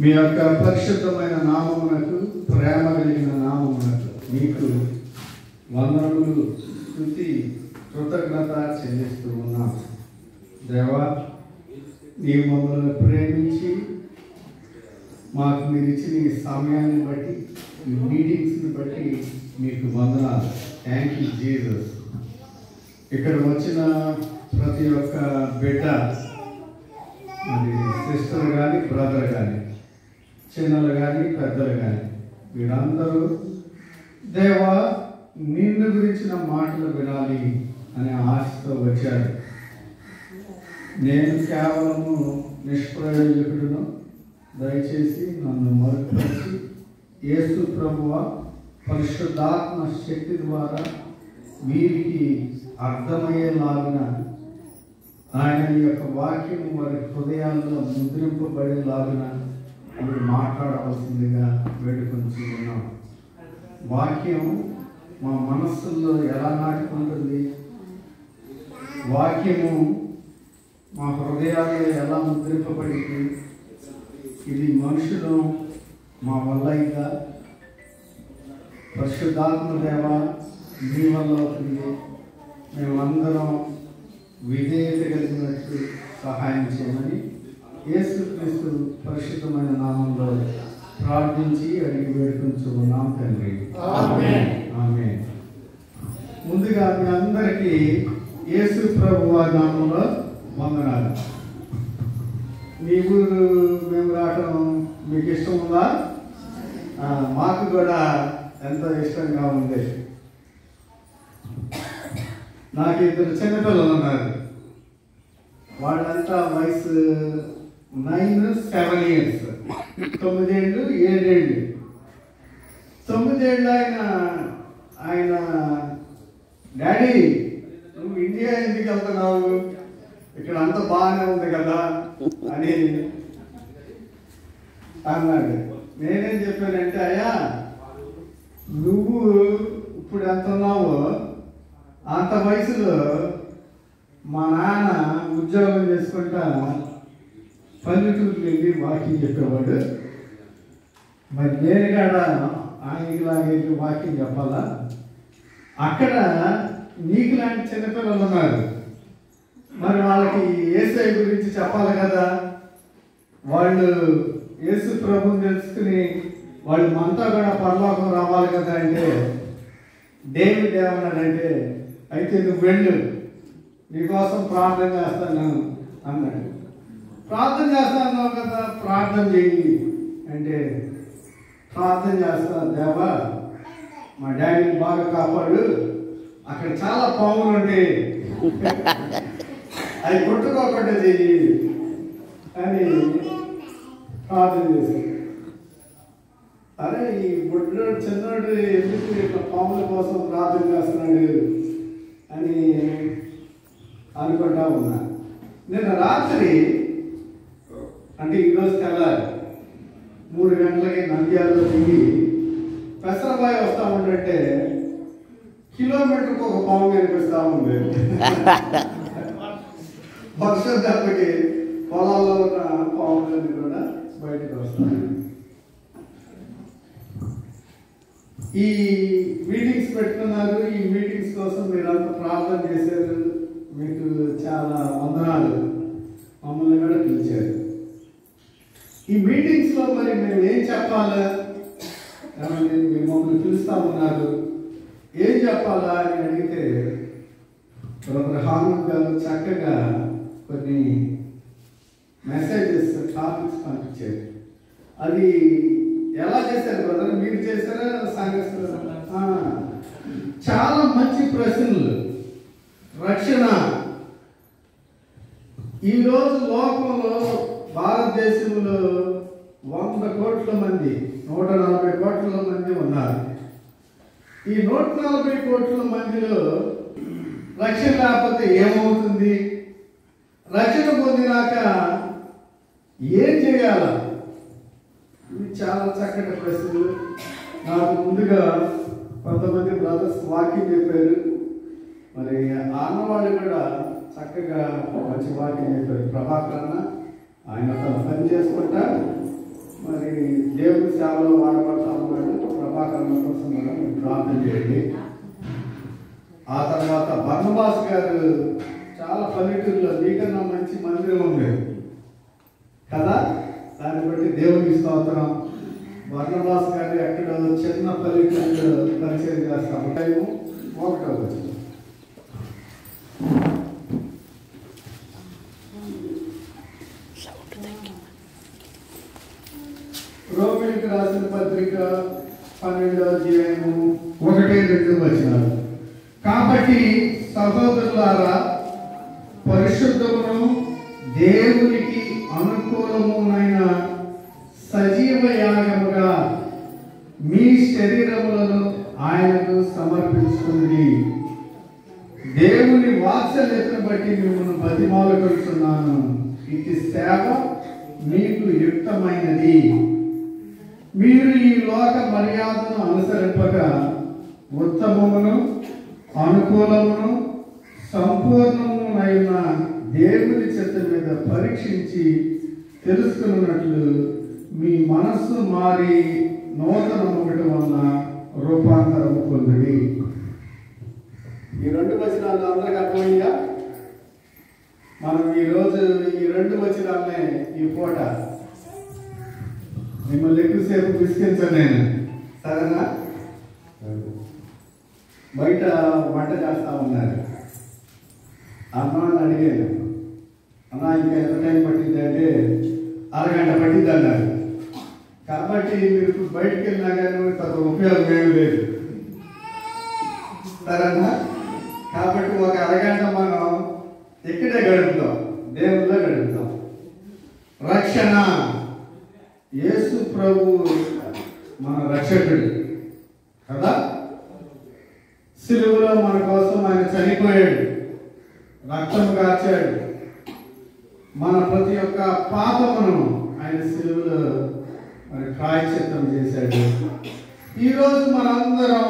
మీ యొక్క పరిశుద్ధమైన నామమునకు, ప్రేమ కలిగిన నామమునకు మీకు వందనములు, స్తుతి, కృతజ్ఞత చెల్లిస్తూ ఉన్నాం. దేవా, నీవు మమ్మల్ని ప్రేమించి మాకు మీరు ఇచ్చిన ఈ సమయాన్ని బట్టి, ఈ మీటింగ్స్ని బట్టి మీకు వందనాలు. Thank you Jesus. ఇక్కడ వచ్చిన ప్రతి ఒక్క బిడ్డ, మరి సిస్టర్ కానీ బ్రదర్ కానీ, చిన్నలు కానీ పెద్దలు కానీ, వీరందరూ దేవా నిన్ను గురించిన మాటలు వినాలి అనే ఆశతో వచ్చారు. నేను కేవలము నిష్ప్రయోజకుడును, దయచేసి నన్ను మరుపరిచి యేసు ప్రభువా పరిశుద్ధాత్మ శక్తి ద్వారా వీరికి అర్థమయ్యేలాగిన ఆయన యొక్క వాక్యం వారి హృదయాల్లో ముద్రింపబడేలాగిన మీరు మాట్లాడవలసిందిగా వేడుకొని ఉన్నాం. వాక్యం మా మనస్సుల్లో ఎలా నాటుకుంటుంది, వాక్యము మా హృదయాల్లో ఎలా ముద్రింపబడింది, ఇది మనుషులు మా వల్ల ఇంకా పరిశుద్ధాత్మ దేవ మీ వల్ల అవుతుంది. మేమందరం విధేయత కలిగినట్టు సహాయం చేయమని యేసుక్రీస్తు పరిశుద్ధమైన నామంలో ప్రార్థించి అడిగి వేడుకొంచున్నాం తండ్రి. ఆమేన్. ఆమేన్. ముందుగా మీ అందరికీ యేసు ప్రభువారి నామంలో వందనాలు. మీ ఊరు మేము రావటం మీకు ఇష్టం ఉందా? మాకు కూడా ఎంతో ఇష్టంగా ఉంది. నాకు 2 చిన్నపిల్లలు ఉన్నారు. వాళ్ళంతా వయసు 9, 7 years, 9 ఏళ్ళు 7 ఏళ్ళు. 9 ఏళ్ళు ఆయన డాడీ నువ్వు ఇండియా ఎందుకు వెళ్తున్నావు, ఇక్కడ అంత బాగానే ఉంది కదా అని అన్నాడు. నేనేం చెప్పానంటే, అయ్యా నువ్వు ఇప్పుడు ఎంత ఉన్నావో అంత వయసులో మా నాన్న ఉద్యోగం చేసుకుంటా పల్లెటూరుకి వెళ్ళి వాకింగ్ చెప్పేవాడు. మరి నేను కూడా ఆయనకి లాగే వాకింగ్ చెప్పాలా? అక్కడ నీకు లాంటి చిన్నపిల్లలు ఉన్నారు, మరి వాళ్ళకి యేసయ్య గురించి చెప్పాలి కదా. వాళ్ళు యేసు ప్రభుని తెలుసుకుని వాళ్ళు మనతో కూడా పరలోకం రావాలి కదా. అంటే డేవిడ్ ఏమన్నాడంటే, అయితే నువ్వు వెళ్ళు, నీకోసం ప్రార్థన చేస్తాను అన్నాడు. ప్రార్థన చేస్తాను కదా, ప్రార్థన చెయ్యి అంటే ప్రార్థన చేస్తాను, దేవా మా డాడీని బాగా కాపాడు, అక్కడ చాలా పాములు ఉంటాయి, అవి కొట్టుకోకుండా చెయ్యి అని ప్రార్థన చేశాడు. అరే ఈ బుడ్డోడు చిన్నోడు ఎందుకు ఇట్లా పాముల కోసం ప్రార్థన చేస్తున్నాడు అని అనుకుంటా ఉన్నా. నిన్న రాత్రి అంటే ఈరోజు తెల్లారి 3 గంటలకి నంద్యాలలో దిగి పెసరబాయి వస్తా ఉంటే కిలోమీటర్కి ఒక పాము కనిపిస్తూ ఉంది. వర్షం దెబ్బకి పొలాల్లో ఉన్న పాములన్నీ కూడా బయటకు వస్తాయి. ఈ మీటింగ్స్ పెట్టుకున్నారు. ఈ మీటింగ్స్ కోసం మీరంతా ప్రార్థన చేశారు. మీకు చాలా వందనాలు. మమ్మల్ని కూడా పిలిచారు. ఈ మీటింగ్స్లో మరి మేము ఏం చెప్పాలా, మీరు మమ్మల్ని పిలుస్తూ ఉన్నారు, ఏం చెప్పాలా అని అడిగితే బ్రదర్ హారూన్ గారు చక్కగా కొన్ని మెసేజెస్ టాపిక్స్ పంపించారు. అది ఎలా చేశారు బ్రదర్, మీరు చేశారా సంఘస్థులు? చాలా మంచి ప్రశ్నలు. రక్షణ ఈరోజు లోకంలో భారతదేశంలో 100 కోట్ల మంది 140 కోట్ల మంది ఉన్నారు. ఈ 140 కోట్ల మందిలో రక్షణ లేకపోతే ఏమవుతుంది? రక్షణ పొందినాక ఏం చేయాల? ఇవి చాలా చక్కటి ప్రశ్నలు. నాకు ముందుగా కొంతమంది బ్రదర్స్ వాకింగ్ చెప్పారు. మరి ఆనవాళ్ళు కూడా చక్కగా మంచి వాకింగ్ చెప్పారు. ప్రభాకర్ అన్న ఆయన తన పని చేసుకుంటా మరి దేవుడి సేవలో వాడబడతా ఉన్నాడు. ప్రభాకర్ అన్న కోసం కూడా ప్రార్థన చేయండి. ఆ తర్వాత బర్నబాస్ గారు చాలా పల్లెటూరులో మీకన్నా మంచి మందిరం ఉంది కదా, దాన్ని బట్టి దేవుడికి స్తోత్రం. బర్నబాస్ గారు ఎక్కడో చిన్న పల్లెటూరులో పరిచయం చేస్తాము. 1వ వచనం. రోమిలికి రాసిన పత్రిక 12వ అధ్యాయము 1-2 వచనాలు. కాబట్టి సహోదరులారా, పరిశుద్ధమును దేవునికి అనుకూలమునైన సజీవ యాగముగా మీ శరీరములను ఆయనకు సమర్పించుకుని దేవుని వాత్సల్యతను బట్టి మిమ్మల్ని బతిమాలుకొస్తున్నాను. ఇది సేవ మీకు యుక్తమైనది. మీరు ఈ లోక మర్యాదను అనుసరింపక ఉత్తమమును అనుకూలమును సంపూర్ణమునైన దేవుని చెత్త మీద పరీక్షించి తెలుసుకున్నట్లు మీ మనస్సు మారి నూతనమొకటి వలన రూపాంతరము పొందుడి. ఈ 2 వచనాలు అందరికి అర్థమైందా? మనం ఈరోజు ఈ 2 వచనాలనే ఈ పూట మిమ్మల్ని ఎక్కువసేపు విసిగించను నేను, సరేనా? బయట వంట చేస్తా ఉన్నారు. అన్నాన్ని అడిగాను, అన్న ఇంకా ఎంత టైం పట్టింది అంటే 1 గంట పట్టింది అన్నారు. కాబట్టి కాబట్టి మీరు బయటికి వెళ్ళినా కానీ పెద్ద ఉపయోగం ఏమి లేదు సరేనా. కాబట్టి ఒక అరగంట మనం ఇక్కడే గడుపుతాం, దేవుల్లో గడుపుతాం. రక్షణ, యేసు ప్రభు మన రక్షకుడు కదా. సిలువలో మన కోసం ఆయన చనిపోయాడు, రక్తం కార్చాడు. మన ప్రతి ఒక్క పాపమును ఆయన సిలువలో మరి ప్రాయశ్చిత్తం చేశాడు. ఈరోజు మనందరం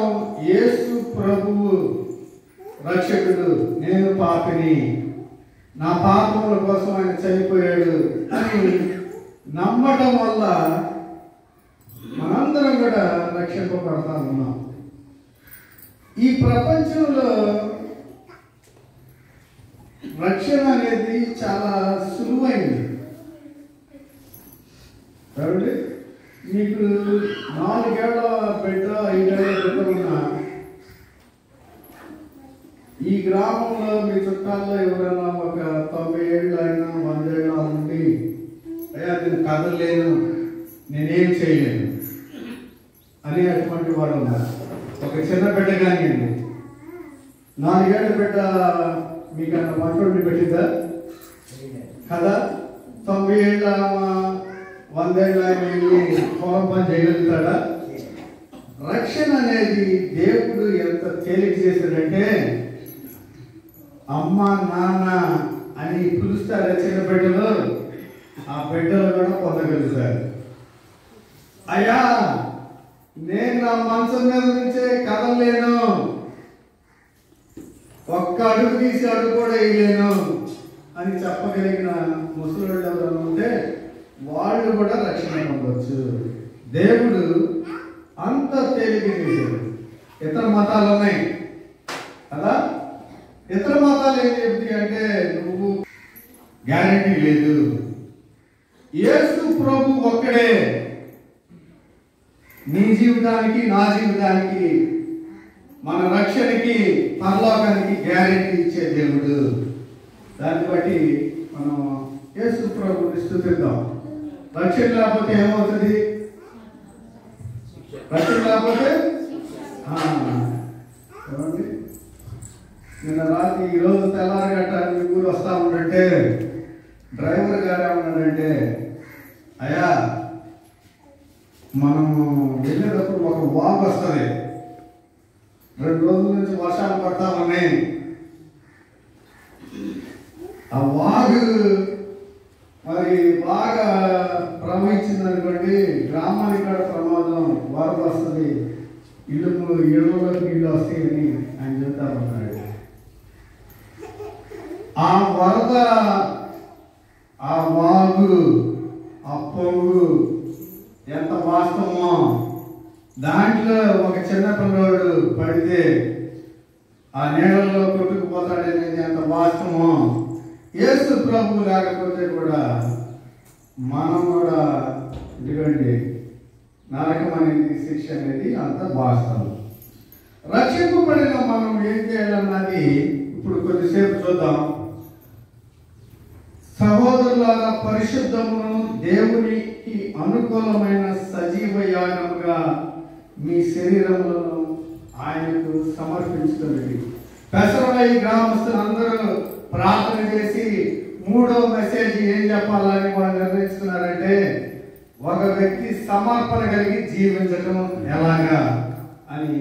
యేసు ప్రభువు రక్షకుడు, నేను పాపిని, నా పాపముల కోసం ఆయన చనిపోయాడు అని నమ్మటం వల్ల మనందరం కూడా రక్షింపబడతా ఉన్నాం. ఈ ప్రపంచంలో రక్షణ అనేది చాలా సులువైంది. కాబట్టి మీకు 4 ఏళ్ల బిడ్డ 5 ఏళ్ల బిడ్డ ఉన్నా ఈ గ్రామంలో మీ చుట్టాల్లో ఎవరైనా ఒక 90 ఏళ్ళు అయినా 100 ఏళ్ళ ఉండి అయ్యా నేను కదలలేను, నేనేం చేయలేను అని అటువంటి వాడు ఉన్నారు. ఒక చిన్న బిడ్డ కానివ్వండి, 4 ఏళ్ళ బిడ్డ మీకు అన్న వంటోడిని పెట్టిందా కదా. 90 ఏళ్ళ 100 ఏళ్ళ వెళ్ళి పొలం పని చేయగలుగుతాడా? రక్షణ అనేది దేవుడు ఎంత తేలిక చేశాడంటే, అమ్మ నాన్న అని పిలుస్తారు చిన్న బిడ్డలు, ఆ బిడ్డలు కూడా పొందగలుగుతారు. అయ్యా నేను నా మంచం మీద నుంచే కదలలేను, ఒక్క అడుగు తీసి అడుగు కూడా వేయలేను అని చెప్పగలిగిన ముసలి ఎవరైనా ఉంటే వాళ్ళు కూడా రక్షణ పొందవచ్చు. దేవుడు అంత తేలిక చేశాడు. ఇతర మతాలు ఉన్నాయి కదా, ఇతర మతాలు ఏం చెప్తాయి అంటే నువ్వు గ్యారంటీ లేదు. యేసు ప్రభు ఒక్కడే నీ జీవితానికి నా జీవితానికి మన రక్షణకి పరలోకానికి గ్యారెంటీ ఇచ్చే దేవుడు. దాన్ని బట్టి మనం యేసు ప్రభుని స్తుతిద్దాం. రక్షణ లేకపోతే ఏమవుతుంది? రక్షణ లేకపోతే ఏమండి, నిన్న రాత్రి ఈరోజు తెల్లారగట్ట మీ ఊరు వస్తా ఉండంటే డ్రైవర్ గారు ఏమన్నాడంటే, అయ్యా మనము వెళ్ళేటప్పుడు ఒక వాగు వస్తుంది, 2 రోజుల నుంచి వర్షాలు పడతా ఉన్నాయి, ఆ వాగు మరి బాగా ప్రవహించింది అనుకోండి, గ్రామానికి కూడా ప్రమాదం, వరద వస్తుంది, ఇళ్ళలోకి నీళ్ళు వస్తాయని ఆయన చెప్తా ఉన్నాడు. ఆ వరద, ఆ వాగు, ఆ పొంగు ఎంత వాస్తవమో, దాంట్లో ఒక చిన్న పిల్లోడు పడితే ఆ నీళ్ళలో కొట్టుకుపోతాడనేది ఎంత వాస్తవమో, యేసు ప్రభు లేకపోతే కూడా మనం కూడా ఇదిగోండి నరకం అనేది శిక్ష అనేది అంత వాస్తవం. రక్షింపబడిన మనం ఏం చేయాలన్నది ఇప్పుడు కొద్దిసేపు చూద్దాం. సహోదరులారా, పరిశుద్ధమును దేవునికి అనుకూలమైన సజీవ యాగముగా మీ శరీరములను ఆయనకు సమర్పించుకోండి. పెసరవై గ్రామస్తులు అందరూ ప్రార్థన చేసి 3వ మెసేజ్ ఏం చెప్పాలని వాళ్ళు నిర్ణయించుకున్నారంటే, ఒక వ్యక్తి సమర్పణ కలిగి జీవించటం ఎలాగా అని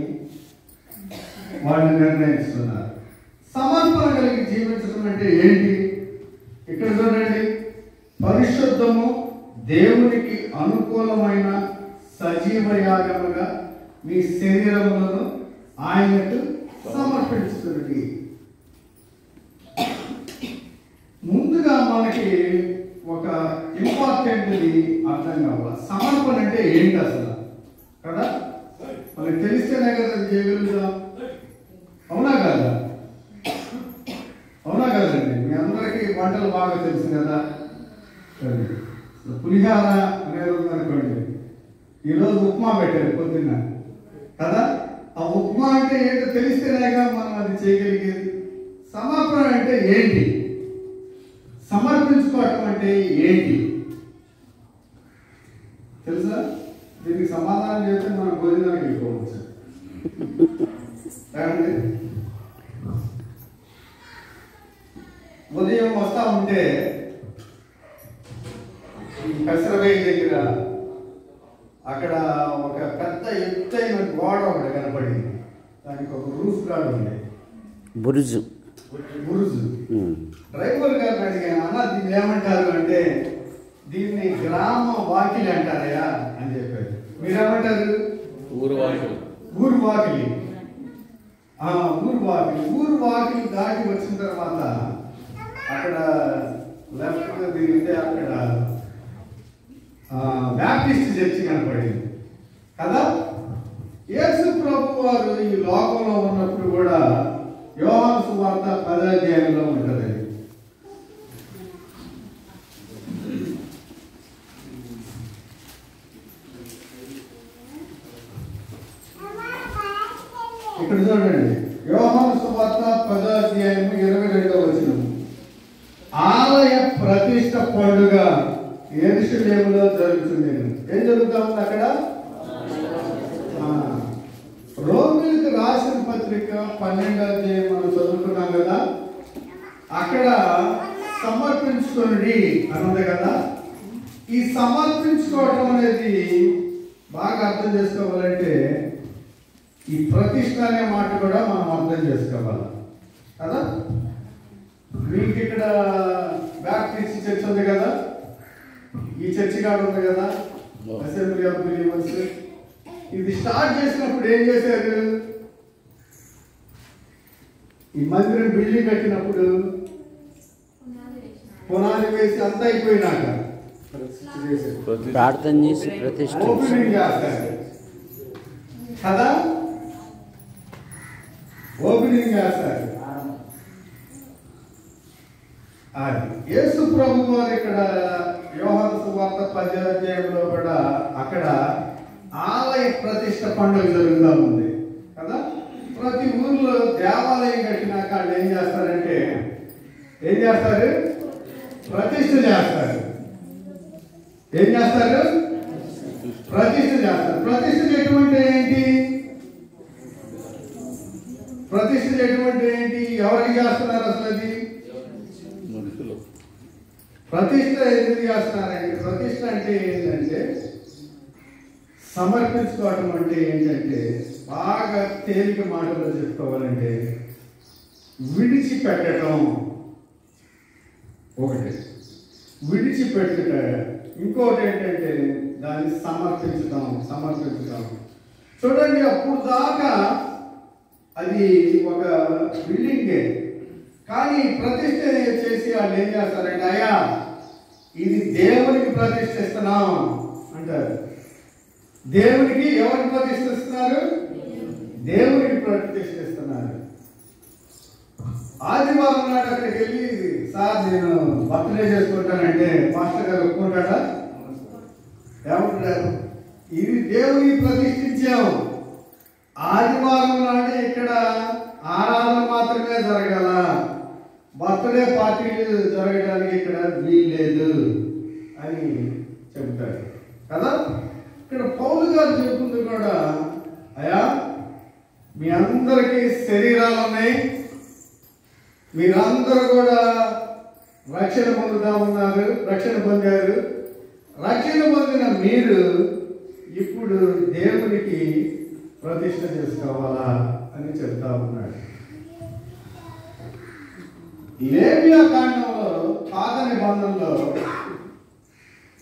వాళ్ళు నిర్ణయించుకున్నారు. సమర్పణ కలిగి జీవించటం అంటే ఏంటి? ఇక్కడ చూడండి, పరిశుద్ధము దేవునికి అనుకూలమైన సజీవ యాగముగా మీ శరీరములను ఆయనకు సమర్పించుతుంది. ముందుగా మనకి ఒక ఇంపార్టెంట్ది అర్థం కావాలి. సమర్పణ అంటే ఏంటి అసలు కదా, మనకి తెలిస్తేనే కదా అది చేయగలుగుతాం. అవునా కదా? అవునా కదండి? మీ అందరికీ వంటలు బాగా తెలుసు కదా. పులిహార అనేది ఉందనుకోండి, ఈరోజు ఉప్మా పెట్టారు పొద్దున్న కదా. ఆ ఉప్మా అంటే ఏంటో తెలిస్తేనేగా మనం అది చేయగలిగేది. సమర్పణ అంటే ఏంటి? సమర్పించుకోవటం అంటే ఏంటి తెలుసా? దీనికి సమాధానం చేస్తే మనం భోజనానికి వెళ్ళిపోవచ్చు. ఉదయం వస్తా ఉంటే కసరవేయి దగ్గర అక్కడ ఒక పెద్ద ఎత్తైన గోడ ఒకటి కనపడింది. దానికి ఒక రూఫ్ గార్డ్ ఉంది, బురుజు. డ్రైవర్ గారిని అడిగాను, అన్న దీన్ని ఏమంటారు అంటే, దీన్ని గ్రామ వాకిలి అంటారయ్యా అని చెప్పారు. మీరేమంటారు? ఊరు వాకిలి. ఊరు వాకిలి దాటి వచ్చిన తర్వాత అక్కడ లెఫ్ట్ తిరిగితే అక్కడ బ్యాప్టిస్ట్ చర్చి కనపడింది కదా. యేసు ప్రభు వారు ఈ లోకంలో ఉన్నప్పుడు కూడా యోహాను సువార్త 10వ అధ్యాయంలో ఉంటుంది. ఇక్కడ చూడండి, యోహాను సువార్త 10వ అధ్యాయం 22వ వచనం. ఆలయ ప్రతిష్ఠ పండుగ యెరూషలేములో జరుగుతుంది. ఏం జరుగుతా ఉంది అక్కడ? రోమీయులకు రాసిన పత్రిక 12వ అధ్యాయం మనం చదువుకున్నాం కదా. అక్కడ సమర్పించుకోండి అన్నది కదా. ఈ సమర్పించుకోవటం అనేది బాగా అర్థం చేసుకోవాలంటే ఈ ప్రతిష్ఠ అనే మాట కూడా మనం అర్థం చేసుకోవాలి కదా. మీకు ఇక్కడ బ్యాప్టిస్ట్ చర్చ్ ఉంది కదా, ఈ చర్చి కాడ ఉంది కదా, అసెంబ్లీ ఆఫ్ బిలీవర్స్. ఇది స్టార్ట్ చేసినప్పుడు ఏం చేశారు? ఈ మందిరం బిల్డింగ్ కట్టినప్పుడు పునాది వేసి అంతా అయిపోయినాక ప్రార్థన చేసి ప్రతిష్ఠ ఓపెనింగ్ చేస్తారు కదా. ఓపెనింగ్ చేస్తారు. అది యేసు ప్రభు వారు ఇక్కడ యోహాను సువార్త 10వ అధ్యాయంలో కూడా అక్కడ ఆలయ ప్రతిష్ఠ పండుగ జరుగుతూ ఉంది కదా. ప్రతి ఊర్లో దేవాలయం కట్టినాక వాళ్ళు ఏం చేస్తారంటే ప్రతిష్ఠ చేస్తారు. ప్రతిష్ఠ చేయటం అంటే ఏంటి? ఎవరికి చేస్తున్నారు అసలు? అది ప్రతిష్ఠ ఎందుకు చేస్తున్నారంటే, ప్రతిష్ఠ అంటే ఏంటంటే సమర్పించుకోవటం అంటే ఏంటంటే, బాగా తేలిక మాటలో చెప్పుకోవాలంటే విడిచిపెట్టడం ఒకటి, విడిచిపెట్టుట ఇంకోటి ఏంటంటే దాన్ని సమర్పించడం. చూడండి, అప్పుడు దాకా అది ఒక బిల్డింగే, కానీ ప్రతిష్ఠ చేసి వాళ్ళు ఏం చేస్తారంటే, అయ్యా ఇది దేవునికి ప్రతిష్ఠిస్తున్నాం అంటారు. దేవునికి ఎవరికి ప్రతిష్ఠిస్తున్నారు? దేవునికి ప్రతిష్ఠిస్తున్నారు. ఆదివారం నాడు అక్కడికి వెళ్ళి, సార్ నేను బర్త్డే చేసుకుంటానంటే మాస్టర్ గారు ఒప్పుకుంటాడా? ఏమంటారు? ఇది దేవునికి ప్రతిష్ఠించాం. ఆదివారం నాడు ఇక్కడ ఆరాధన మాత్రమే జరగాల, బర్త్డే పార్టీలు జరగడానికి ఇక్కడ వీల్లేదు అని చెబుతారు కదా. ఇక్కడ పౌలు గారు చెప్తుంది కూడా, అయ్యా మీ అందరికీ శరీరాలు ఉన్నాయి, మీరందరూ కూడా రక్షణ పొందారు. రక్షణ పొందిన మీరు ఇప్పుడు దేవునికి ప్రతిష్ఠ చేసుకోవాలా అని చెప్తా ఉన్నాడు. లేవియా కాండంలో పాత నిబంధనలో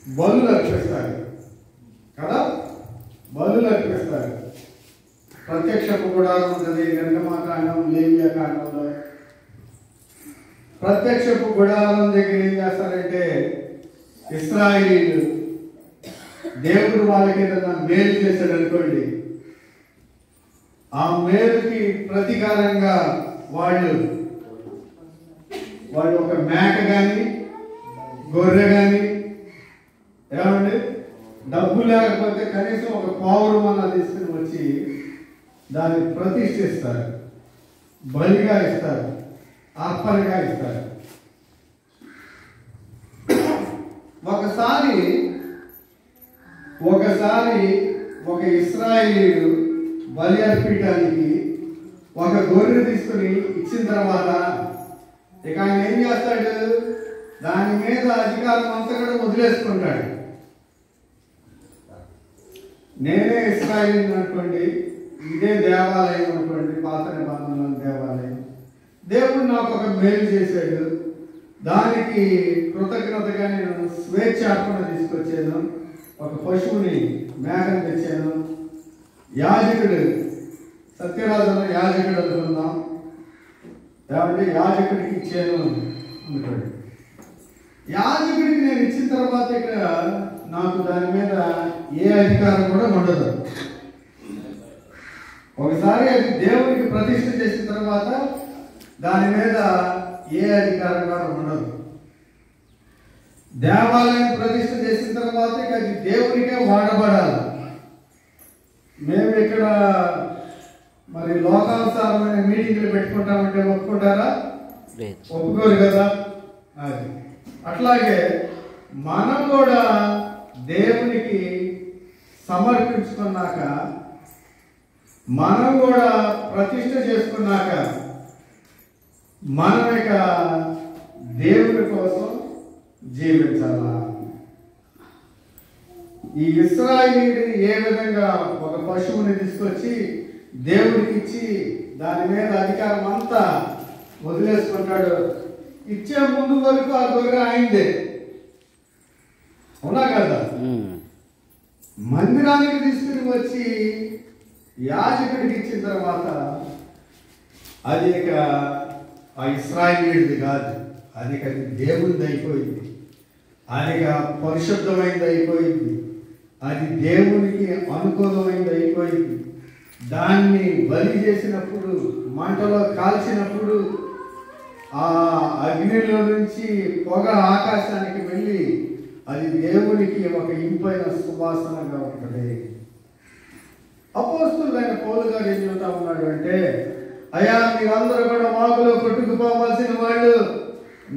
బలులు అర్పిస్తారు కదా. ప్రత్యక్షపు గుడారం ఉంటుంది నిర్గమకాండం, లేవియా కాండంలో. ప్రత్యక్షపు గుడారం దగ్గర ఏం చేస్తారంటే, ఇశ్రాయేలీయులు దేవుడు వాళ్ళకి ఏదైనా మేలు చేశాడు అనుకోండి, ఆ మేలుకి ప్రతీకారంగా వాళ్ళు ఒక మేక కానీ గొర్రె కానీ, ఏమండి డబ్బు లేకపోతే కనీసం ఒక పావురం అన్న తీసుకుని వచ్చి దాన్ని ప్రతిష్ఠిస్తారు, బలిగా ఇస్తారు, అర్పణగా ఇస్తారు. ఒకసారి ఒకసారి ఒక ఇశ్రాయేలీయుడు బలి అర్పించడానికి ఒక గొర్రె తీసుకుని ఇచ్చిన తర్వాత ఇక ఆయన ఏం చేస్తాడు? దాని మీద అధికారం అంతా కూడా వదిలేసుకుంటాడు. నేనే ఇశ్రాయేలీయుని అనుకోండి, ఇదే దేవాలయం అనుకోండి, పాత నిబంధనల దేవాలయం. దేవుడు నాకు ఒక మేలు చేశాడు, దానికి కృతజ్ఞతగా నేను స్వేచ్ఛార్పణ తీసుకొచ్చాను. ఒక పశువుని మేకను తెచ్చాను. యాజకుడు సత్యరాజులో యాజకుడు అనుకుందాం, ఏమంటే యాజకుడికి ఇచ్చాను అనుకోండి. యాజకుడికి నేను ఇచ్చిన తర్వాత ఇక నాకు దాని మీద ఏ అధికారం కూడా ఉండదు. ఒకసారి అది దేవునికి ప్రతిష్ఠ చేసిన తర్వాత దాని మీద ఏ అధికారం కూడా ఉండదు. దేవాలయం ప్రతిష్ఠ చేసిన తర్వాత ఇక అది దేవునికే వాడబడాలి. మేము ఇక్కడ మరి లోకానుసారమైన మీటింగ్లు పెట్టుకుంటామంటే ఒప్పుకుంటారా? ఒప్పుకోరు కదా. అది అట్లాగే మనం కూడా దేవునికి సమర్పించుకున్నాక, మనం కూడా ప్రతిష్ఠ చేసుకున్నాక, మనం ఇక దేవుని కోసం జీవించాలా. ఈ ఇశ్రాయేలీయుడు ఏ విధంగా ఒక పశువుని తీసుకొచ్చి దేవుడికి ఇచ్చి దాని మీద అధికారం అంతా వదిలేసుకుంటాడు. ఇచ్చే ముందు వరకు ఆ గొర్రె ఆయనదే, అవునా కదా? మందిరానికి తీసుకుని వచ్చి యాజకుడికి ఇచ్చిన తర్వాత అది ఇక ఆ ఇశ్రాయేలీయుడిది కాదు, అది ఇక దేవునిది అయిపోయింది. అది ఇక పరిశుద్ధమైనది అయిపోయింది. అది దేవునికి అనుకూలమైనది అయిపోయింది. దాన్ని బలి చేసినప్పుడు, మంటలో కాల్చినప్పుడు ఆ అగ్నిలో నుంచి పొగ ఆకాశానికి వెళ్ళి అది దేవునికి ఒక ఇంపైన సువాసనగా ఉంటుంది. అపోస్తలుడైన పౌలు గారు ఏం చెబుతా ఉన్నాడు అంటే, అయ్యా మీరందరూ కూడా వాగులో కొట్టుకుపోవాల్సిన వాళ్ళు,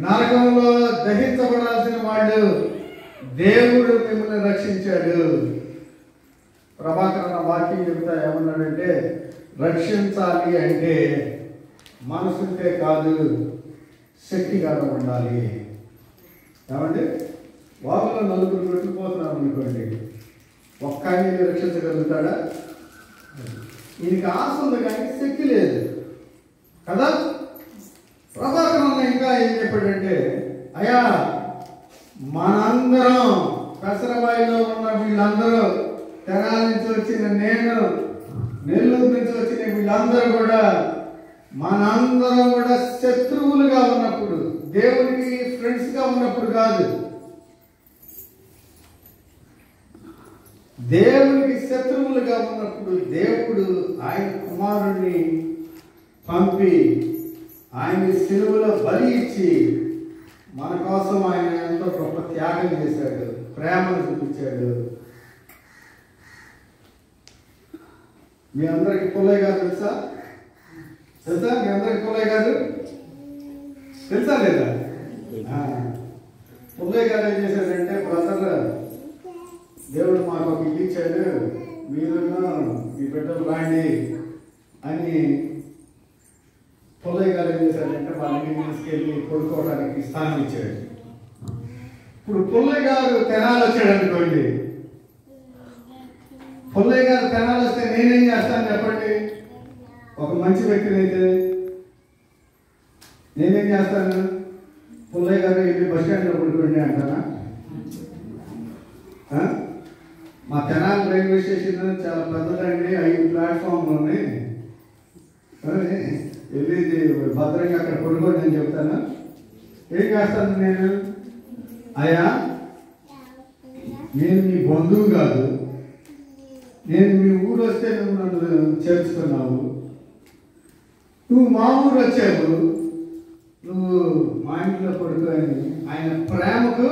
నరకంలో దహించబడాల్సిన వాళ్ళు, దేవుడు మిమ్మల్ని రక్షించాడు. ప్రభాకరణ వాక్యం చెబుతా ఏమన్నాడంటే, రక్షించాలి అంటే మనసుంటే కాదు, శక్తిగా ఉండాలి. ఏమంటే వాగులో నలుగురు కొట్టుకుపోతున్నారు అనుకోండి, ఒక్క ఆయన రక్షించగలుగుతాడా? ఈయనకి ఆశ ఉంది కానీ శక్తి లేదు కదా. ప్రభాకరణ ఇంకా ఏం చెప్పాడంటే, అయ్యా మనందరం పెసరబాయిలో ఉన్న వీళ్ళందరూ, తెనాలి నుంచి వచ్చిన నేను, నెల్లూరు నుంచి వచ్చిన వీళ్ళందరూ కూడా మనందరం కూడా శత్రువులుగా ఉన్నప్పుడు, దేవునికి ఫ్రెండ్స్గా ఉన్నప్పుడు కాదు, దేవునికి శత్రువులుగా ఉన్నప్పుడు దేవుడు ఆయన కుమారుడిని పంపి ఆయన సిలువలో బలి ఇచ్చి మన కోసం ఆయన ఎంతో గొప్ప త్యాగం చేశాడు, ప్రేమను చూపించాడు. మీ అందరికి పుల్లయ్య గారు తెలుసా? మీ అందరికి పుల్లయ్య గారు తెలుసా లేదా? పుల్లయ్య గారు ఏం చేశాడంటే, బ్రదర్ దేవుడు మాకు ఒక ఇల్లు ఇచ్చాడు, మీరు మీ బిడ్డలు రాండి అని పుల్లయ్య గారు ఏం చేశాడంటే వాళ్ళ ఇంటికి తీసుకెళ్ళి కొడుకోవడానికి స్థానం ఇచ్చాడు. ఇప్పుడు పుల్లయ్య గారు తెనాలి వచ్చాడు అనుకోండి, పుల్లయ్య గారు తెనాలి వస్తే నేనేం చేస్తాను చెప్పండి? ఒక మంచి వ్యక్తిని అయితే నేనేం చేస్తాను? పుల్లయ్య గారు వెళ్ళి బస్ స్టాండ్లో పడుకోండి అంటానా? మా తెనాలి రైల్వే స్టేషన్ చాలా పెద్దదండి, 5 ప్లాట్ఫామ్లు ఉన్నాయి, వెళ్ళి భద్రంగా అక్కడ పడుకోండి అని చెప్తాను. ఏం చేస్తాను నేను? అయ్యా నేను మీ బంధువు కాదు, నేను మీ ఊరు వస్తే నువ్వు నన్ను చేర్చుకున్నావు, నువ్వు మా ఊరు వచ్చావు, నువ్వు మా ఇంట్లో పడుకోని ఆయన ప్రేమకు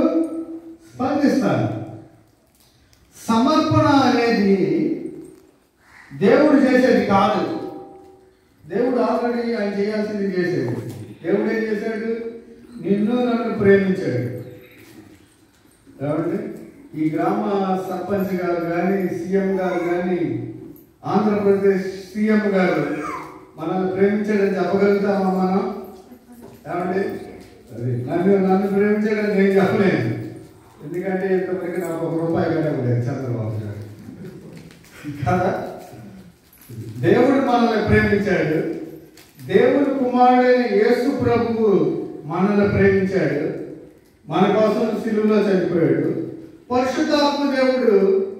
స్పందిస్తాను. సమర్పణ అనేది దేవుడు చేసేది కాదు, దేవుడు ఆల్రెడీ ఆయన చేయాల్సింది చేశాడు. దేవుడు ఏం చేశాడు? నిన్ను నన్ను ప్రేమించాడు. కాబట్టి ఈ గ్రామ సర్పంచ్ గారు కానీ, సీఎం గారు కానీ, ఆంధ్రప్రదేశ్ సీఎం గారు మనల్ని ప్రేమించడం చెప్పగలుగుతామా మనం? ఏమండి, నన్ను ప్రేమించడం నేను చెప్పలేను. ఎందుకంటే ఇంతవరకు నాకు ₹1 కూడా ఇవ్వలేదు చంద్రబాబు గారు కదా. దేవుడు మనల్ని ప్రేమించాడు. దేవుడు కుమారుడైన యేసు ప్రభువు మనల్ని ప్రేమించాడు. మన కోసం శిలువలో చనిపోయాడు. పరిశుద్ధాత్మ దేవుడు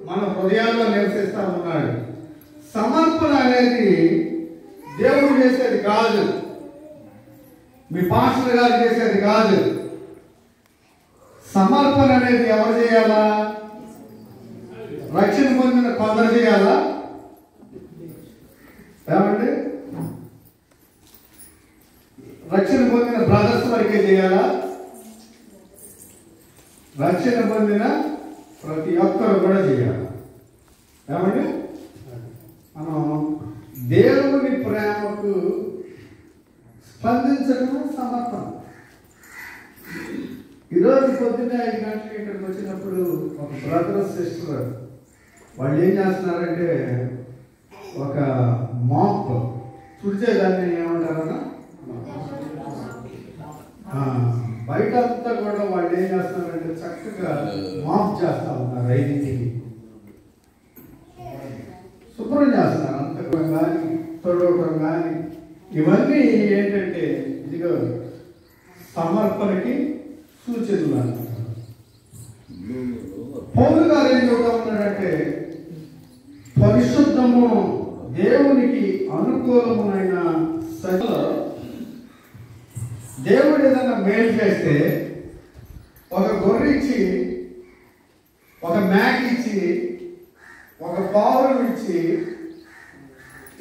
మన హృదయాల్లో నివసిస్తా ఉన్నాడు. సమర్పణ అనేది దేవుడు చేసేది కాదు, మీ పాస్టర్ గారు చేసేది కాదు. సమర్పణ అనేది ఎవరు చేయాలా? రక్షణ పొందిన కొందరు చేయాలా? ఏమండి, రక్షణ పొందిన బ్రదర్స్ వరకే చేయాలా? రక్షణ పొందిన ప్రతి ఒక్కరు కూడా చేయాలి. ఏమండి, మనం దేవుని ప్రేమకు స్పందించడం సమర్పణ. ఈరోజు పొద్దున్నే 5 గంటలకు ఇక్కడికి వచ్చినప్పుడు ఒక బ్రదర్ సిస్టర్ వాళ్ళు ఏం చేస్తున్నారంటే ఒక మాప్ తుడిచేదాన్ని ఏమంటారన్నా, బయట అంతా కూడా వాళ్ళు ఏం చేస్తున్నారంటే చక్కగా మాప్ చేస్తా ఉన్నారు. 5ంటికి శుభ్రం చేస్తున్నారు. అంతకం కానీ తొడవటం కానీ ఇవన్నీ ఏంటంటే ఇదిగో సమర్పణకి సూచనలు అంటారు. పౌలు గారు ఏం చెబుతా ఉన్నాడంటే పరిశుద్ధము దేవునికి అనుకూలమైన దేవుడు ఏదన్నా మేలు చేస్తే ఒక గొర్రె ఇచ్చి, ఒక మేక ఇచ్చి, ఒక పావురం ఇచ్చి,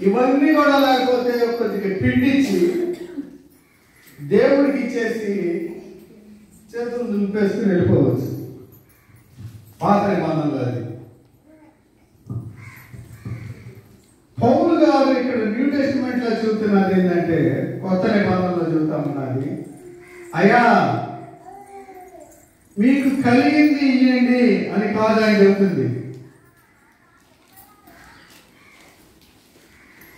ఇవన్నీ కూడా లేకపోతే కొద్దిగా పిండిచ్చి దేవుడికి ఇచ్చేసి చేతులు దులిపేసుకుని వెళ్ళిపోవచ్చు. పాత నిబంధనలో అది. పౌలు గారు ఇక్కడ న్యూ టెస్టిమెంట్ లో చూస్తున్నది ఏంటంటే, కొత్త నిబంధనలో చూస్తా ఉన్నది, అయ్యా మీకు కలిగింది ఇయ్యండి అని కాదు ఆయన చెబుతుంది.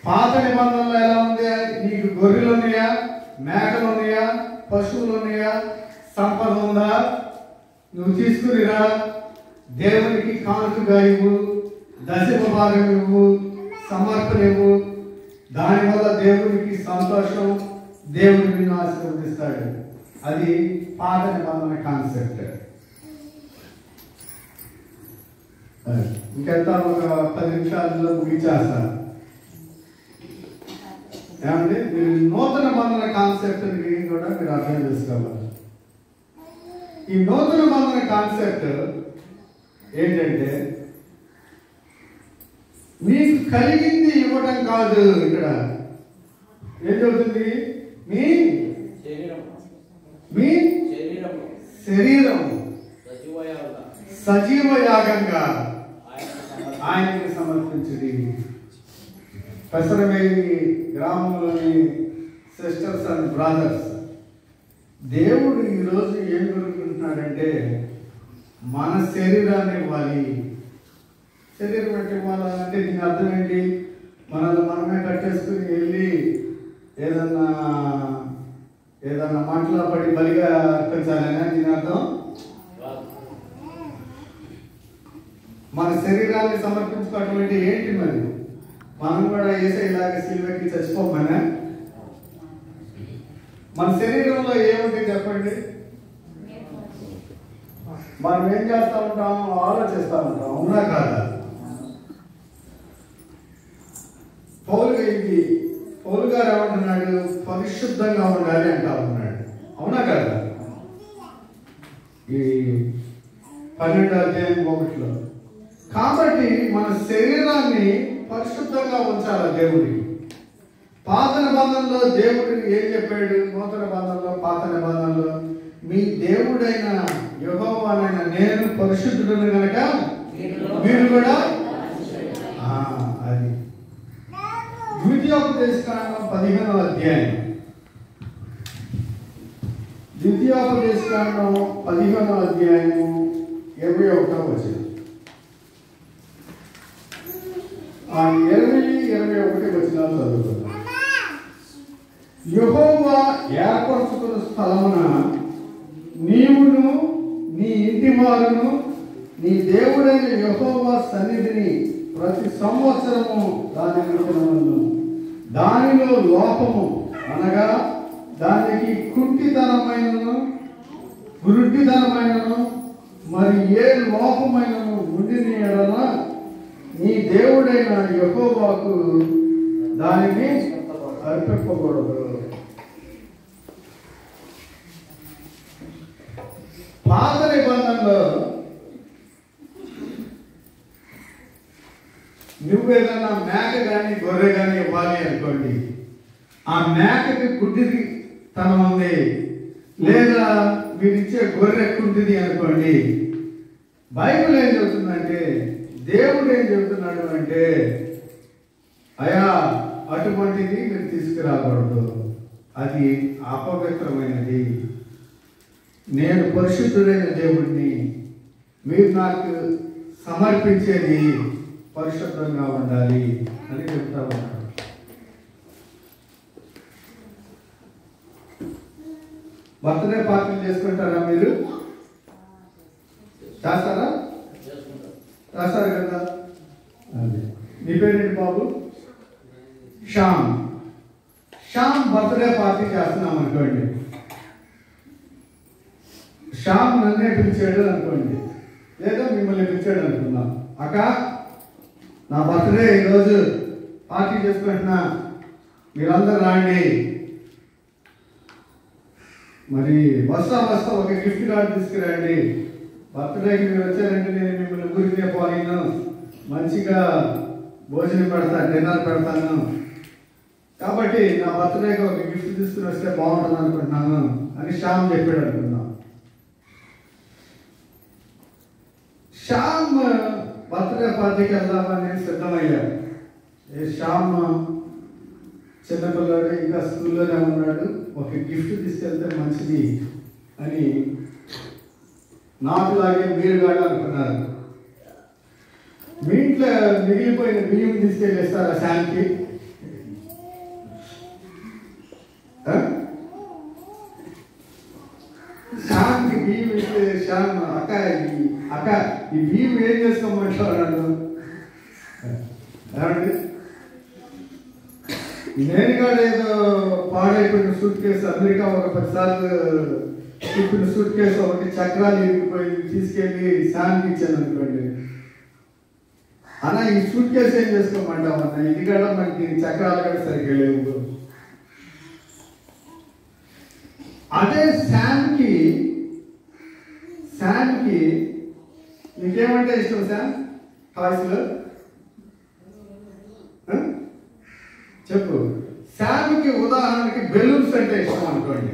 పాత నిబంధనలో ఎలా ఉంది? నీకు గొర్రెలు ఉన్నాయా, మేకలు ఉన్నాయా, పశువులు ఉన్నాయా, సంపద ఉందా, నువ్వు తీసుకునిరా, దేవునికి కానుకగా ఇవ్వు, దశమ భాగం ఇవ్వు, సమర్పణ ఇవ్వు. దానివల్ల దేవునికి సంతోషం, దేవుడు నిన్ను ఆశీర్వదిస్తాడు. అది పాత నిబంధన కాన్సెప్ట్. ఇంకెంత ఒక 10 నిమిషాల్లో ముగించేస్తాను. ఏమంటే మీరు నూతన బంధన కాన్సెప్ట్ కూడా మీరు అర్థం చేసుకోవాలి. ఈ నూతన బంధన కాన్సెప్ట్ ఏంటంటే మీకు కలిగింది ఇవ్వటం కాదు. ఇక్కడ ఏం చెబుతుంది? మీ శరీరం సజీవ యాగంగా ఆయనకి సమర్పించింది. పెసరవేలి గ్రామంలోని సిస్టర్స్ అండ్ బ్రదర్స్, దేవుడు ఈరోజు ఏం కోరుకుంటున్నాడంటే మన శరీరాన్ని ఇవ్వాలి. శరీరం అంటే ఇవ్వాలంటే దీని అర్థం ఏంటి? మనల్ని మనమే కట్టేసుకుని వెళ్ళి ఏదన్నా మాటలో పడి బలిగా అర్పించాలనే దీని అర్థం. మన శరీరాన్ని సమర్పించుకోవటం అంటే ఏంటి? మరి మనం కూడా యేసయ్యలాగా సిలువకి చచ్చిపోమన్నా? మన శరీరంలో ఏముంటుంది చెప్పండి? మనం ఏం చేస్తూ ఉంటాం? ఆలోచిస్తూ ఉంటాం. అవునా కాదా? పౌలు గారు ఏమంటున్నాడు? పరిశుద్ధంగా ఉండాలి అంటా ఉన్నాడు. అవునా కదా? ఈ 12వ అధ్యాయం 1లో. కాబట్టి మన శరీరాన్ని పరిశుద్ధంగా ఉంచాలి దేవుడికి. పాత నిబంధనలో దేవుడు ఏం చెప్పాడు? నూతన బంధంలో, పాత నిబంధనలో మీ దేవుడైన యెహోవానైన నేను పరిశుద్ధుడను కనుక మీరు కూడా. అది ద్వితీయోపదేశకాండం 15వ అధ్యాయం. ద్వితీయోపదేశకాండం 15వ అధ్యాయము 21వ వచనం. ఆ 20-21 వచనాలు చదువుకుందాం. యెహోవా ఏర్పరచుకున్న స్థలమున నీవును నీ ఇంటి వారును నీ దేవుడైన యెహోవా సన్నిధిని ప్రతి సంవత్సరము దాని దానిలో లోపము అనగా దానికి కుంటితనమైనను గురుడ్డితనమైనను మరి ఏ లోపమైనను ఉండిన ఎడల నీ దేవుడైన యెహోవాకు దానిని అర్పింపకూడదు. పాత నిబంధనలో నువ్వేదన్నా మేక కానీ గొర్రె కానీ ఇవ్వాలి అనుకోండి, ఆ మేకకి గుడ్డిది తనం ఉంది, లేదా మీరు ఇచ్చే గొర్రె కుంటిది అనుకోండి, బైబిల్ ఏం చెబుతుందంటే, దేవుడు ఏం చెబుతున్నాడు అంటే, అయా అటువంటిది మీరు తీసుకురాకూడదు, అది అపవిత్రమైనది, నేను పరిశుద్ధుడైన దేవుడిని, మీరు నాకు సమర్పించేది పరిశుభ్రంగా ఉండాలి అని చెప్తా ఉన్నాడు. బర్త్డే పార్టీలు చేసుకుంటారా మీరు? చేస్తారా? చేస్తారు కదా. మీ పేరేంటి బాబు? శ్యామ్. శ్యామ్ బర్త్డే పార్టీ చేస్తున్నాం అనుకోండి, శ్యామ్ నన్నే పిలిచాడు అనుకోండి, లేదా మిమ్మల్ని పిలిచాడు అనుకున్నాం, అక్క నా బర్త్డే ఈరోజు పార్టీ చేసుకుంటున్నా, మీరందరూ రాండి, మరి వస్తా ఒక గిఫ్ట్ కార్డు తీసుకురండి, బర్త్డేకి మీరు వచ్చారంటే నేను మిమ్మల్ని ఊరికే పోయిను, మంచిగా భోజనం పెడతాను, డిన్నర్ పెడతాను, కాబట్టి నా బర్త్డేకి ఒక గిఫ్ట్ తీసుకుని వస్తే బాగుంటుంది అనుకుంటున్నాను అని శ్యామ్ చెప్పాడు అనుకున్నాం. శ్యామ్ బర్త్డే పార్టీకి వెళ్దామని సిద్ధమయ్యాడు. శ్యామ్ చిన్నపిల్లాడు, ఇంకా స్కూల్లోనే ఉన్నాడు, ఒక గిఫ్ట్ తీసుకెళ్తే మంచిది అని నాకులాగే మీరు కాదు అనుకున్నారు. మీ ఇంట్లో మిగిలిపోయిన బియ్యం తీసుకెళ్ళేస్తారా శ్యామ్కి? శ్యామ్కి బియ్యం ఇస్తే శ్యామ్ అక్క ఈ బియ్యం ఏం చేసుకోమంటాడు? ఏమండి, నేను కూడా ఏదో పాడైపోయిన సూట్ కేసు, అమెరికా ఒక 10 సార్లు తిప్పిన సూట్ కేసు ఒకటి చక్రాలు ఇరిగిపోయి తీసుకెళ్ళి శ్యామ్కి ఇచ్చాను అనుకోండి, అన్న ఈ సూట్ కేసు ఏం చేసుకోమంటావు అన్న, ఇది కూడా మనకి చక్రాలు కూడా సరిగ్గా లేవు. అదే శామ్కి నీకేమంటే ఇష్టం శామ్? టాయ్స్లో చెప్పు. శామ్కి ఉదాహరణకి బెలూన్స్ అంటే ఇష్టం అనుకోండి,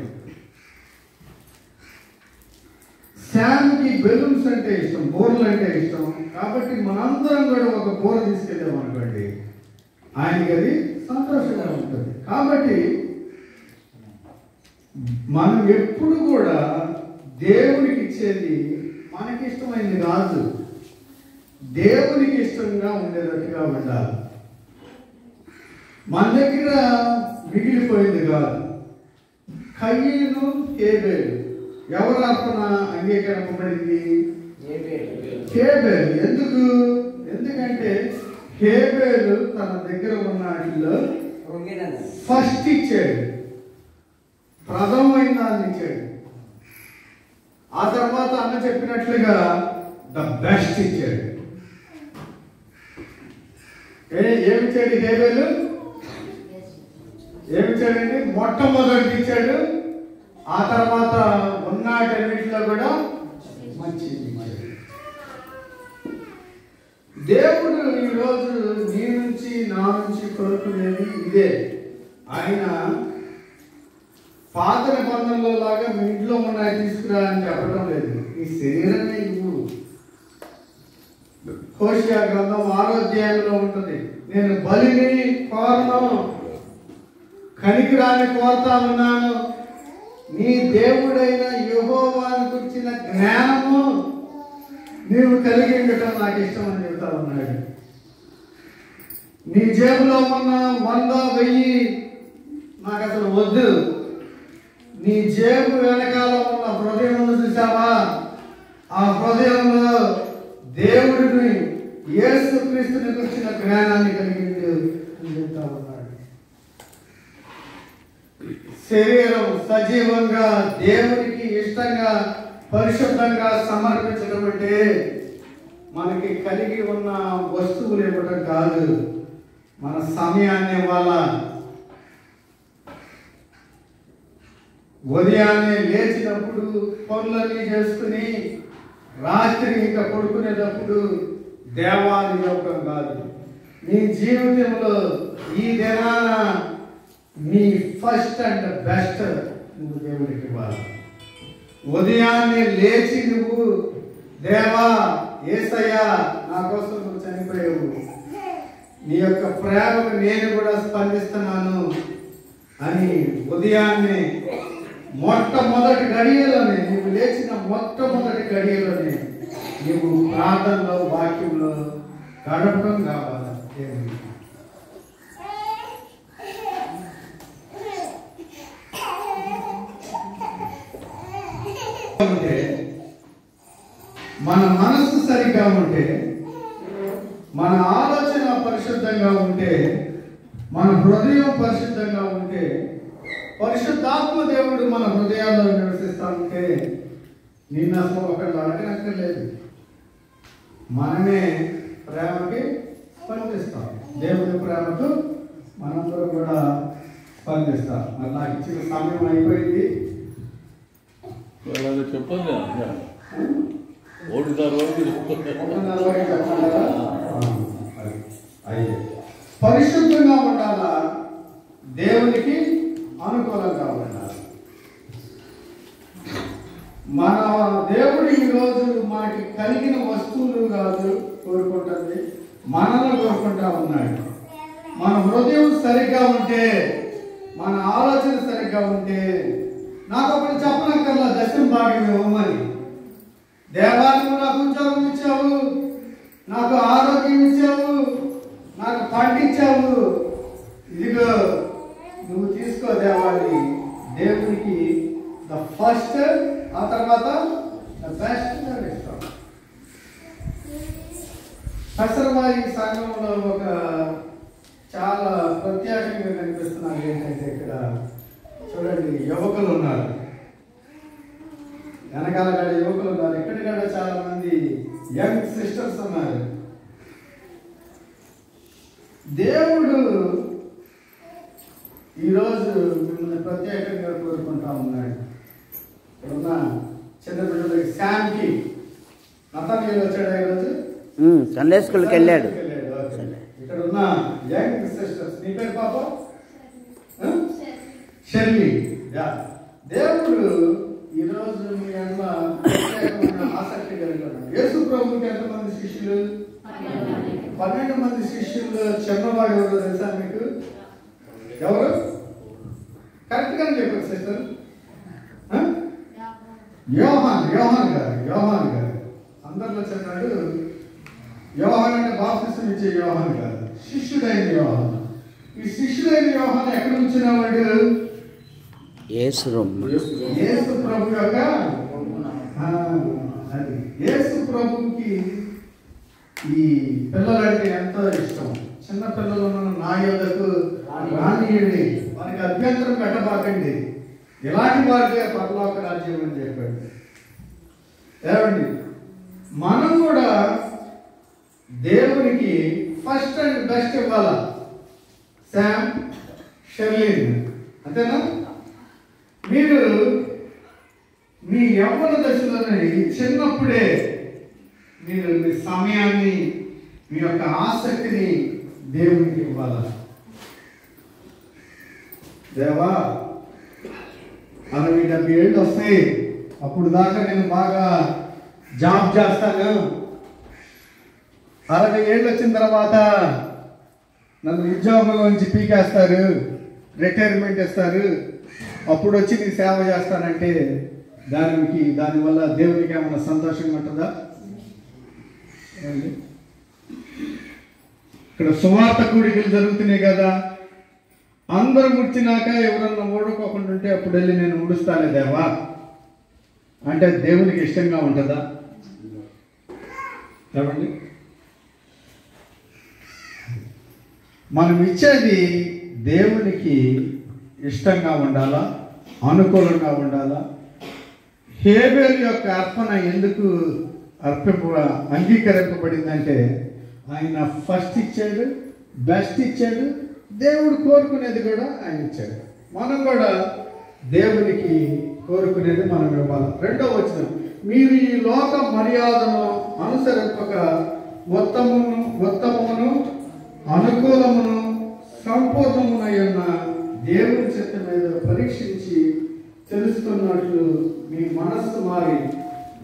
శామ్కి బెలూన్స్ అంటే ఇష్టం, బోర్లు అంటే ఇష్టం, కాబట్టి మనందరం కూడా ఒక బోర తీసుకెళ్ళాం అనుకోండి, ఆయనకి అది సంతోషంగా ఉంటుంది. కాబట్టి మనం ఎప్పుడు కూడా దేవునికి ఇచ్చేది మనకి ఇష్టమైంది కాదు, దేవునికి ఇష్టంగా ఉండేటట్టుగా ఉండాలి. మన దగ్గర మిగిలిపోయింది కాదు. కయ్యను హేబేలు ఎవరు అర్పణ అంగీకరింపబడింది? హేబేలు. ఎందుకంటే హేబేలు తన దగ్గర ఉన్న వాటిలో ఫస్ట్ ఇచ్చాడు, ప్రథమమైన దాన్ని ఇచ్చాడు. ఆ తర్వాత అన్న చెప్పినట్లుగా ద బెస్ట్ ఇచ్చాడు. ఏమిచ్చాడు హేబేలు? ఏమిచ్చాడండి? మొట్టమొదటి ఇచ్చాడు, ఆ తర్వాత ఉన్నాటన్నిటిలో కూడా మంచిది. దేవుడు ఈరోజు నీ నుంచి నా నుంచి కోరుకునేది ఇదే. ఆయన పాత నిబంధనలో లాగా మీ ఇంట్లో ఉన్నాయి తీసుకురా అని చెప్పడం లేదు, ఈ శరీరాన్ని ఇవ్వు. హోషేయ గ్రంథం 6వ అధ్యాయంలో ఉంటుంది, నేను బలిని కోరను, కనికిరాని కోరుతా ఉన్నాను, నీ దేవుడైన యెహోవాను గురించిన జ్ఞానము నీవు కలిగి ఉండటం నాకు ఇష్టం అని చెప్తా ఉన్నాడు. నీ జేబులో ఉన్న 100, 1000 నాకు అసలు వద్దు. నీ జేబు వెనకాల ఉన్న హృదయం చూసావా? ఆ హృదయంలో దేవుడిని, యేసుక్రీస్తుని గురించిన జ్ఞానాన్ని కలిగింది అని చెప్తా ఉన్నాడు. శరీరం సజీవంగా దేవుడికి ఇష్టంగా పరిశుద్ధంగా సమర్పించడం అంటే మనకి కలిగి ఉన్న వస్తువులు ఇవ్వటం కాదు, మన సమయాన్ని ఇవ్వాలా. ఉదయాన్నే లేచినప్పుడు పనులన్నీ చేసుకుని రాత్రి ఇంకా పడుకునేటప్పుడు దేవాలయ యోగం కాదు. నీ జీవితంలో ఈ దినాన నీ ఫస్ట్ అండ్ బెస్ట్ నువ్వు దేవుడికి ఇవ్వాలి. ఉదయాన్నే లేచి నువ్వు దేవా యేసయ్యా నా కోసం నువ్వు చనిపోయావు, నీ యొక్క ప్రేమకు నేను కూడా స్పందిస్తున్నాను అని ఉదయాన్నే మొట్టమొదటి గడియలోనే, నువ్వు లేచిన మొట్టమొదటి గడియలోనే నువ్వు ప్రార్థనలో వాక్యంలో గడపడం కావాలా దేవుడికి. మన మనస్సు సరిగ్గా ఉంటే, మన ఆలోచన పరిశుద్ధంగా ఉంటే, మన హృదయం పరిశుద్ధంగా ఉంటే, పరిశుద్ధాత్మ దేవుడు మన హృదయాల్లో నివసిస్తా ఉంటే నిన్న అసలు ఒకళ్ళు అడగనక్కర్లేదు, మనమే ప్రేమకి స్పందిస్తాం. దేవుడి ప్రేమకు మనందరూ కూడా స్పందిస్తాం. మరి నాకు ఇచ్చిన సమయం అయిపోయింది. చెప్పండి పరిశుద్ధంగా ఉండాలా, దేవునికి అనుకూలంగా ఉండాలి. మన దేవుడు ఈరోజు మనకి కలిగిన వస్తువులు కాదు కోరుకుంటుంది, మనల్ని కోరుకుంటా ఉన్నాడు. మన హృదయం సరిగ్గా ఉంటే, మన ఆలోచన సరిగ్గా ఉంటే, నాకు ఒకటి చెప్పనక్కర్లా దశం భాగం ఇవ్వమని. దేవానికి నాకు ఉద్యోగం ఇచ్చావు, నాకు ఆరోగ్యం ఇచ్చావు, నాకు పండించావు, ఇదిగో నువ్వు తీసుకో దేవాన్ని. దేవునికి ద ఫస్ట్, ఆ తర్వాత ద బెస్ట్ ఇస్తాం. పెసరవాయి సంఘంలో ఒక చాలా ప్రత్యేకంగా కనిపిస్తున్నారు. ఏంటంటే ఇక్కడ చూడండి, యువకులు ఉన్నారు, వెనకాల గడ యువకులు ఉన్నారు, ఇక్కడ కూడా చాలా మంది యంగ్ సిస్టర్స్ ఉన్నారు. దేవుడు ఈరోజు మిమ్మల్ని ప్రత్యేకంగా కోరుకుంటా ఉన్నాడు. ఉన్న చిన్న బిడ్డలకి శాంకి నతనీయులు వచ్చాడు ఈరోజు, సండే స్కూల్కి వెళ్ళాడు. ఇక్కడ ఉన్న యంగ్ సిస్టర్స్, నీ పేరు పాప షెర్లీ. దేవుడు ఈరోజు మీ అన్న ప్రత్యేకమైన ఆసక్తి కలిగి ఉన్నాడు. యేసు ప్రభుకి ఎంతమంది శిష్యులు? 12 మంది శిష్యులు. చిన్నవాడు ఎవరు తెలుసా మీకు? ఎవరు? కరెక్ట్ గా చెప్పారు సిస్టర్. యోహాన్ గారు అందరిలో చెప్పాడు. యోహాన్ అంటే బాప్తిసం ఇచ్చే యోహాన్ కాదు, శిష్యుడైన యోహాన్. ఈ శిష్యుడైన యోహాన్ ఎక్కడ ఉంచినవాడు? యేసు ప్రభు యొక్క అది. యేసు ప్రభుకి ఈ పిల్లలంటే ఎంతో ఇష్టం. చిన్న పిల్లలను నా యొద్దకు రానియండి, వారికి అభ్యంతరం పెట్టబాకండి, ఇలాంటి వారికే పరలోక రాజ్యం అని చెప్పాడు. ఏమండి, మనం కూడా దేవునికి ఫస్ట్ అండ్ బెస్ట్ ఇవ్వాలా. శామ్, షెర్లీన్, అంతేనా? మీరు మీ యవ్వన దశలోనే చిన్నప్పుడే మీరు మీ సమయాన్ని, మీ యొక్క ఆసక్తిని దేవునికి ఇవ్వాలా. దేవా 60-70 ఏళ్ళు వస్తాయి, అప్పుడు దాకా నేను బాగా జాబ్ చేస్తాను. 60 ఏళ్ళు వచ్చిన తర్వాత నన్ను ఉద్యోగంలోంచి పీకేస్తారు, రిటైర్మెంట్ ఇస్తారు, అప్పుడు వచ్చి నీ సేవ చేస్తానంటే దానివల్ల దేవునికి ఏమైనా సంతోషంగా ఉంటుందా? ఇక్కడ సువార్త కూడికలు జరుగుతున్నాయి కదా, అందరూ ముడిచినాక ఎవరన్నా ఊడుకోకుండా ఉంటే అప్పుడు వెళ్ళి నేను ఊడుస్తానే దేవా అంటే దేవునికి ఇష్టంగా ఉంటుందా? చెప్పండి. మనం ఇచ్చేది దేవునికి ఇష్టంగా ఉండాలా, అనుకూలంగా ఉండాలా? హేబేలు యొక్క అర్పణ ఎందుకు అంగీకరింపబడిందంటే ఆయన ఫస్ట్ ఇచ్చాడు, బెస్ట్ ఇచ్చాడు, దేవుడు కోరుకునేది కూడా ఆయన ఇచ్చాడు. మనం కూడా దేవునికి కోరుకునేది మనం ఇవ్వాలి. రెండో వచనం, మీరు ఈ లోక మర్యాదను అనుసరింపక ఉత్తమమును అనుకూలమును సంపూర్ణమునై ఉన్న దేవుని చిత్తం మీద పరీక్షించి తెలుసుకున్నట్లు మీ మనస్సు మారి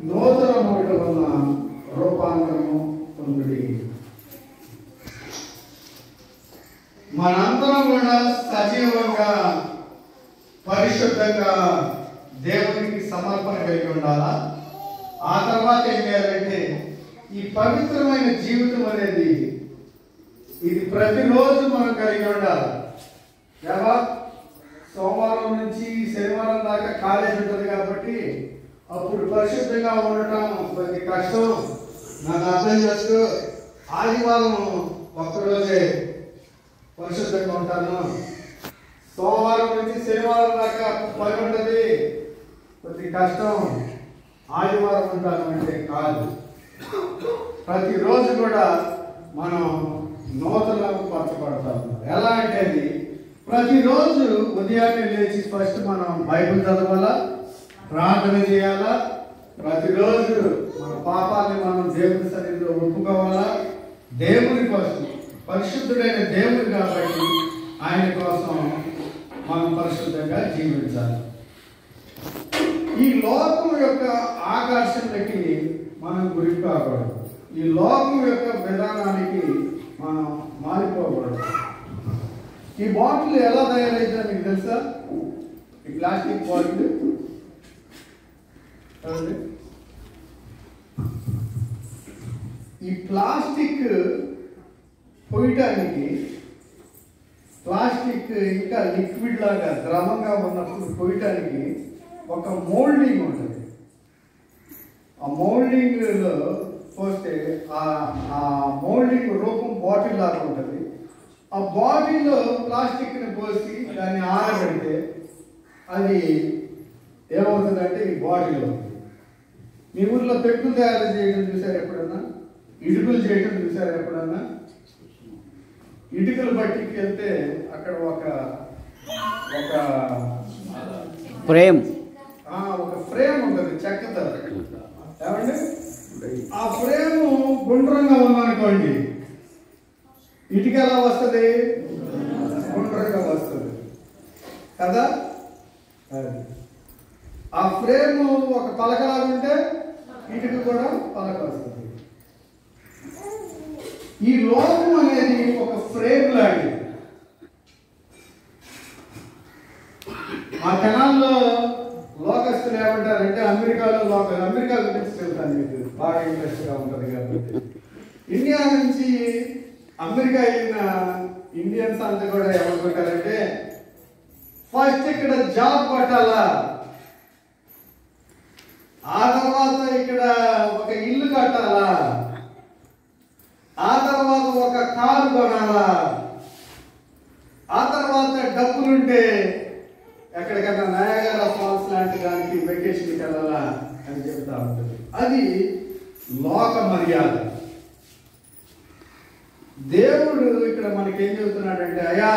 నూతన మాట వల్ల రూపాంతరము పొందుడి. మనందరం కూడా సజీవంగా పరిశుద్ధంగా దేవునికి సమర్పణ కలిగి ఉండాలా. ఆ తర్వాత ఏం చేయాలంటే ఈ పవిత్రమైన జీవితం అనేది ఇది ప్రతిరోజు మనం కలిగి ఉండాలి. సోమవారం నుంచి శనివారం దాకా కాలేజ్ ఉంటుంది కాబట్టి అప్పుడు పరిశుద్ధంగా ఉండటం కొద్ది కష్టం. నాకు అర్థం చేసుకో, ఆదివారం ఒక్కరోజే పరిశుద్ధంగా ఉంటాను, సోమవారం నుంచి శనివారం దాకా పని ఉంటుంది, కొద్ది కష్టం, ఆదివారం ఉంటాను అంటే కాదు. ప్రతిరోజు కూడా మనం నూతన పరచబడతాం. ఎలా అంటే అది ప్రతిరోజు ఉదయాన్నే లేచి ఫస్ట్ మనం బైబిల్ చదవాలా, ప్రార్థన చేయాలా, ప్రతిరోజు మన పాపాన్ని మనం దేవుని సన్నిధిలో ఒప్పుకోవాలా. దేవుని కోసం, పరిశుద్ధుడైన దేవుడు కాబట్టి ఆయన కోసం మనం పరిశుద్ధంగా జీవించాలి. ఈ లోకం యొక్క ఆకర్షణకి మనం గురి కాకూడదు. ఈ లోకం యొక్క విధానానికి మనం మారిపోకూడదు. ఈ బాటిల్ ఎలా తయారైందో మీకు తెలుసా? ఈ ప్లాస్టిక్ బాటిల్ ఈ ప్లాస్టిక్ పోయటానికి, ప్లాస్టిక్ ఇంకా లిక్విడ్ లాగా ద్రవంగా ఉన్నప్పుడు పోయటానికి ఒక మోల్డింగ్ ఉంటుంది. ఆ మోల్డింగ్లో పోస్తే ఆ మోల్డింగ్ రూపం బాటిల్ లాగా ఉంటుంది. ఆ బాటిల్లో ప్లాస్టిక్ని పోసి దాన్ని ఆరబెడితే అది ఏమవుతుందంటే ఈ బాటిల్ అవుతుంది. మీ ఊర్లో పెట్టులు తయారు చేయడం చూసారు ఎప్పుడన్నా? ఇటుకలు చేయడం చూసారు ఎప్పుడన్నా? ఇటుకలు బట్టికి వెళ్తే అక్కడ ఒక ఫ్రేమ్ ఉంటుంది చెక్కతో. ఏమండి, ఆ ఫ్రేమ్ గుండ్రంగా ఉందనుకోండి, ఇటుక ఎలా వస్తుంది? గుండ్రంగా వస్తుంది కదా. ఆ ఫ్రేమ్ ఒక పలకలా ఉంటే ఇటుక కూడా పలక వస్తుంది. ఈ లోకం అనేది ఒక ఫ్రేమ్ లాంటిది. ఆ కెనాల్లో లోకస్తులు ఏమంటారంటే అమెరికా గురించి చెప్తాను మీకు, బాగా ఇంట్రెస్ట్గా ఉంటుంది కాబట్టి. ఇండియా నుంచి అమెరికా వెళ్ళిన ఇండియన్స్ అంతా కూడా ఏమనుకుంటారంటే ఫస్ట్ ఇక్కడ జాబ్ కొట్టాలా, ఆ తర్వాత ఇక్కడ ఒక ఇల్లు కట్టాలా, ఆ తర్వాత ఒక కారు కొనాలా, ఆ తర్వాత డబ్బులుంటే ఎక్కడికన్నా నయాగరా ఫాల్స్ లాంటి దానికి వెకేషన్కి వెళ్ళాలా అని చెప్తా ఉంటుంది. అది లోక మర్యాద. దేవుడు ఇక్కడ మనకి ఏం చెబుతున్నాడంటే, అయ్యా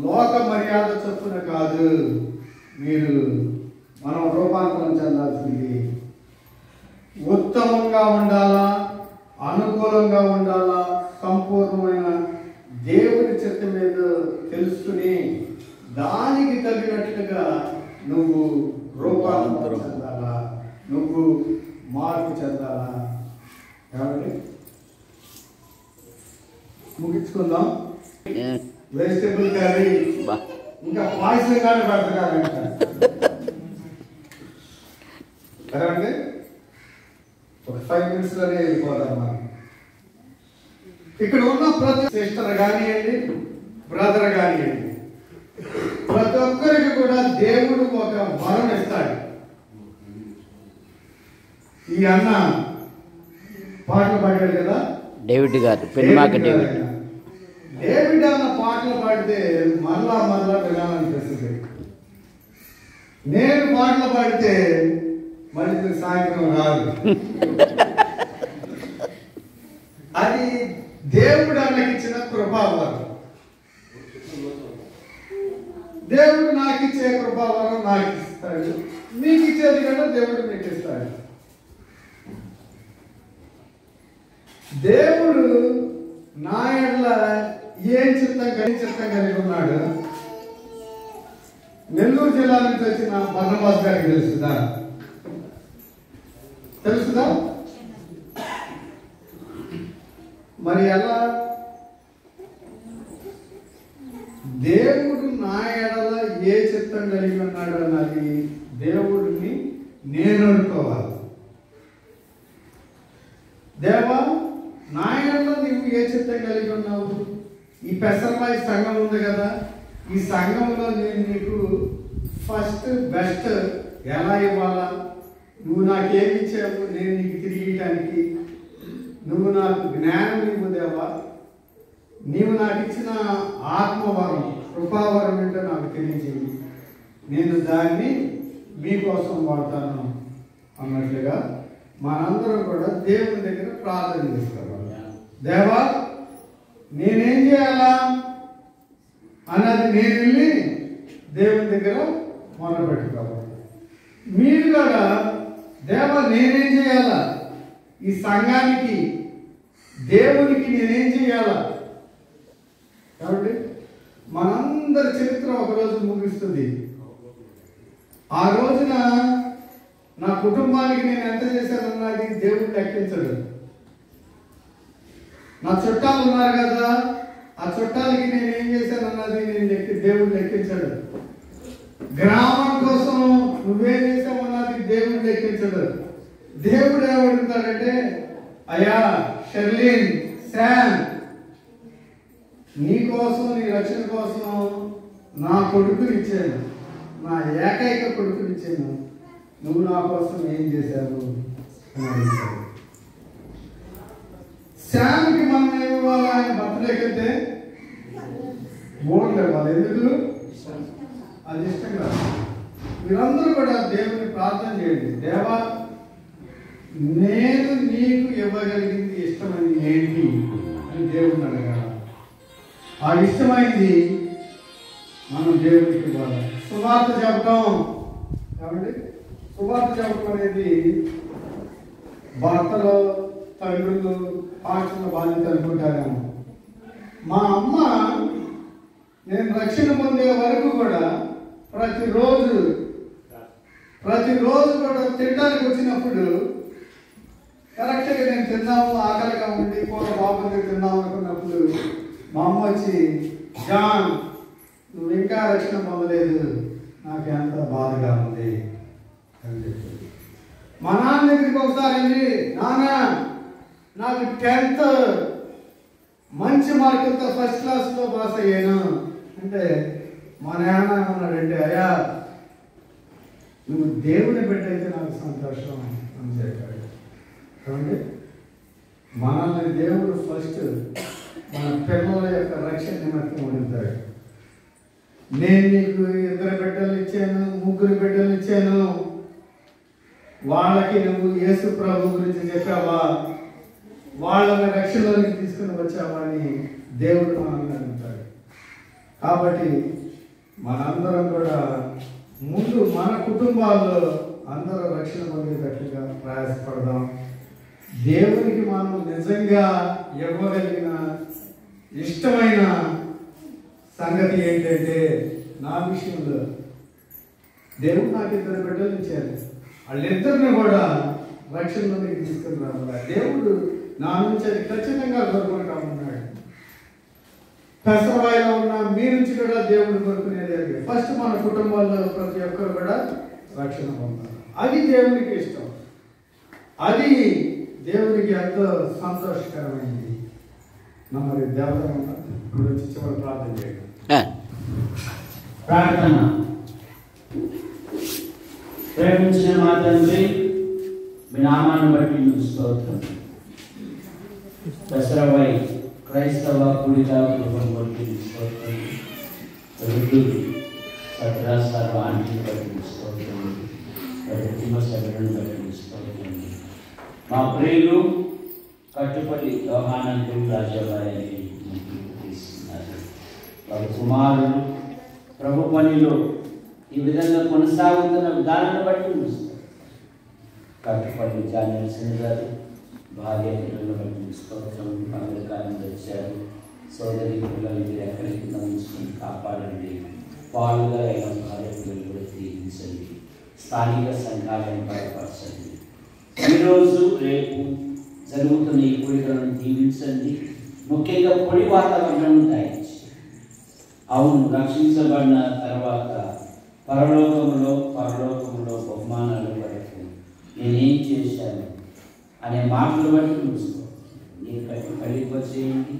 లోక మర్యాద చొప్పున కాదు మనం రూపాంతరం చెందాల్సింది. ఉత్తమంగా ఉండాలా, అనుకూలంగా ఉండాలా, సంపూర్ణమైన దేవుని చిత్తం మీద తెలుసుకుని దానికి తగినట్లుగా నువ్వు రూపాంతరం చెందాలా, నువ్వు మార్పు చెందాలా. కాబట్టి ముగించుకుందాం. వెజిటబుల్ కర్రీ ఇంకా పాయసంగానే పెడతారంట. ఒక 5 minutesలోనే వెళ్ళిపోదాం మనం. ఇక్కడ ఉన్న ప్రతి సిస్టర్ కానివ్వండి, బ్రదర్ కానివ్వండి, ప్రతి ఒక్కరికి కూడా దేవుడు ఒక వరం ఇస్తాడు. ఈ అన్న పాటలు పాడాడు కదా, డేవిడ్ గారు, పెనుమాక డేవిడ్. డేవిడ్ అన్న పాటలు పాడితే మరలా వినాలనిపిస్తుంది. నేను పాటలు పాడితే మళ్ళీ సాయంత్రం రాదు. అది దేవుడు అన్నకి ఇచ్చిన కృపావరం. దేవుడు నాకు ఇచ్చే కృపావరం నాకు ఇస్తాడు, మీకు ఇచ్చేది కూడా దేవుడు మీకు ఇస్తాడు. దేవుడు నా ఎడల ఏం చిత్తం కలిగి ఉన్నాడు. నెల్లూరు జిల్లా నుంచి వచ్చిన బర్నబాస్ గారికి తెలుసుదా? మరి ఎలా? దేవుడు నా ఎడల ఏ చిత్తం కలిగి ఉన్నాడు అన్నది దేవుడిని నేను అనుకోవాలి. దేవా, నా ఎడల నీవు ఏ చిత్తం కలిగి ఉన్నావు? ఈ పెసరపాయి సంఘం ఉంది కదా, ఈ సంఘంలో నేను నీకు ఫస్ట్ బెస్ట్ ఎలా ఇవ్వాలా? నువ్వు నాకేమి ఇచ్చావు నేను నీకు తిరిగి ఇవ్వడానికి? నువ్వు నాకు జ్ఞానం ఇవ్వు దేవా, నీవు నాకు ఇచ్చిన ఆత్మవరం, కృపావరం ఏంటో నాకు తెలియజేయి, నేను దాన్ని మీకోసం వాడతాను అన్నట్లుగా మనందరం కూడా దేవుని దగ్గర ప్రార్థన చేసుకోవాలి. దేవా, నేనేం చేయాలా అన్నది నేను వెళ్ళి దేవుని దగ్గర మొదలుపెట్టుకోవాలి. మీరు కూడా దేవా నేనేం చేయాలా, ఈ సంఘానికి దేవునికి నేనేం చేయాలా? కాబట్టి మనందరి చరిత్ర ఒకరోజు ముగిస్తుంది. ఆ రోజున నా కుటుంబానికి నేను ఎంత చేశానన్నది దేవుడు లెక్కించడు. నా చుట్టాలు ఉన్నారు కదా, ఆ చుట్టాలకి నేను ఏం చేశానన్నది దేవుడు లెక్కించాడు. గ్రామం కోసం నువ్వేం చేసావన్నది దేవుడు లెక్కించాడు. దేవుడు ఏమడుగుతాడంటే, అయ్యా షర్లీన్, శామ్, నీ కోసం, నీ రక్షణ కోసం నా కొడుకుని ఇచ్చాను, నా ఏకైక కొడుకుని ఇచ్చాను, నువ్వు నా కోసం ఏం చేశావు అని అడుగుతాడు. శామ్కి మనం ఏమి ఇవ్వాలి? ఆయన బర్త్డేకి వెళ్తే బోర్డు ఇవ్వాలి. ఎందుకు? అది ఇష్టం కాదు. మీరందరూ కూడా దేవుని ప్రార్థన చేయండి. దేవా, నేను నీకు ఇవ్వగలిగింది ఇష్టమైంది ఏంటి అని దేవుడిని అడగాలి. ఆ ఇష్టమైంది మనం దేవుడికి ఇవ్వాలి. సువార్త చెప్పడం కాబట్టి సువార్త చెప్పడం అనేది భర్తలు, తండ్రులు, పాటల బాధ్యత అనుకుంటారేమో. మా అమ్మ నేను రక్షణ పొందే వరకు కూడా ప్రతిరోజు కూడా తినడానికి వచ్చినప్పుడు కరెక్ట్గా నేను తిన్నాము, ఆకలిగా ఉండి కూర బాగుంది తిన్నాము అనుకున్నప్పుడు మా అమ్మ వచ్చి, జాన్ నువ్వు ఇంకా రక్షణ పొందలేదు, నాకు ఎంత బాధగా ఉంది అని చెప్పింది. మా నాన్న దగ్గరికి ఒకసారి వెళ్ళి, నాన్న నాకు 10th మంచి మార్కులతో ఫస్ట్ క్లాస్లో పాస్ అయ్యాను అంటే మా నాన్న ఏమన్నాడంటే, అయ్యా నువ్వు దేవుని బిడ్డైతే నాకు సంతోషం అని చెప్పాడు. కాబట్టి మనల్ని దేవుడు ఫస్ట్ మన పిల్లల యొక్క రక్షణ నిమిత్తం అడుగుతాడు. నేను నీకు 2 బిడ్డలు ఇచ్చాను, 3 బిడ్డలు ఇచ్చాను, వాళ్ళకి నువ్వు యేసు ప్రభు గురించి చెప్పావా, వాళ్ళని రక్షణలోకి తీసుకుని వచ్చావా అని దేవుడు మనల్ని అడుగుతాడు. కాబట్టి మనందరం కూడా ముందు మన కుటుంబాల్లో అందరూ రక్షణ పొందేటట్లుగా ప్రయాసపడదాం. దేవునికి మనం నిజంగా ఇవ్వగలిగిన ఇష్టమైన సంగతి ఏంటంటే, నా విషయంలో దేవుడు నాకు 2 బిడ్డలు ఇచ్చారు, వాళ్ళిద్దరిని కూడా రక్షణలోకి తీసుకుని రావాలి. దేవుడు నా నుంచి అది ఖచ్చితంగా కోరుకుంటా ఉన్నాడు. పెసరవాయిలో ఉన్న మీ నుంచి కూడా దేవుడు కోరుకునేది ఫస్ట్ మన కుటుంబాల్లో ప్రతి ఒక్కరు కూడా రక్షణ పొందాలి. అది దేవునికి ఇష్టం. అది దేవునికి ఎంతో సంతోషకరమైంది. మరి దేవత ఇప్పుడు వచ్చి చివరి ప్రార్థన చేయడం. ప్రార్థన. ప్రేమించిన మా తండ్రి, మీ నామాన్ని బట్టి మీకు స్తోత్రం. దసరావై క్రైస్తవ కూడిక గృహం బట్టి స్తోత్రం. రుద్దులు సత్రాసారు ఆంటీని బట్టి స్తోత్రం. కుటుంబ సభ్యులను బట్టి స్తోత్రం. మా ప్రియులు కట్టుపల్లి యోహానందులు రాజాబాయి తీసుకున్నారు. వారి కుమారులు ప్రభు పనిలో ఈ విధంగా కొనసాగుతున్న విధానాన్ని బట్టి కట్టుపల్లి జాన్యల్సిన గారు భార్య పిల్లలను బట్టి స్తోత్రం. అమెరికాను వచ్చారు. సోదరి పిల్లలు మీరు ఎక్కడికి ఉంచుకొని కాపాడండి. పాలుగా అయిన భార్య పిల్లలు కూడా తీయించండి. స్థానిక సంఘాలను బలపరచండి. ఈరోజు రేపు జరుగుతున్న ఈ కూడికలను దీవించండి. ముఖ్యంగా పొడి వాతావరణం దయచేయండి. అవును, రక్షించబడిన తర్వాత పరలోకములో బహుమానాలు వరకు నేనేం చేశాను అనే మాటలు బట్టి చూసుకో. మీరు కట్టుకడికి వచ్చేయండి.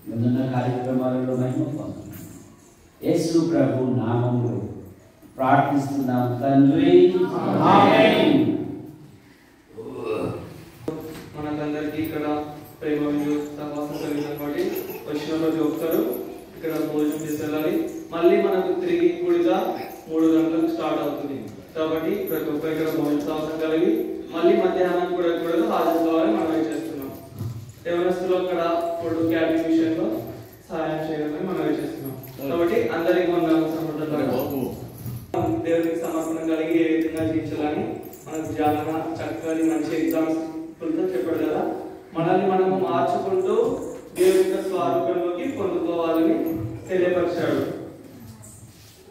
ముందున్న కార్యక్రమాలలో మహిమ పొందండి. యేసు ప్రభు నామములో ప్రార్థిస్తున్నాం తండ్రి, ఆమేన్. మనకందరికీ ఇక్కడ ప్రేమ సహవాసం కలిగిన కాబట్టి వచ్చిన ప్రతి ఒక్కరు ఇక్కడ భోజనం చేసి వెళ్ళాలి. మళ్ళీ మనకు తిరిగి కూడిక 3 గంటలకు స్టార్ట్ అవుతుంది. కాబట్టి ప్రతి ఒక్కరు ఇక్కడ భోజన సహవాసం కలిగి మళ్ళీ మధ్యాహ్నం కూడా హాజరు కావాలని మనం చేస్తున్నాం. యవనస్తులు అక్కడ ఫుడ్ క్యాటరింగ్ విషయంలో సహాయం చేయాలని మనం చేస్తున్నాం. కాబట్టి అందరికీ మన దేవునికి సమర్పణ కలిగి ఏ విధంగా జీవించాలని మనకు చాలా చక్కని మంచి ఎగ్జామ్స్ చెప్పాడు కదా. మనల్ని మనము మార్చుకుంటూ దేవుని యొక్క స్వరూపంలోకి పొందుకోవాలని తెలియపరిచాడు.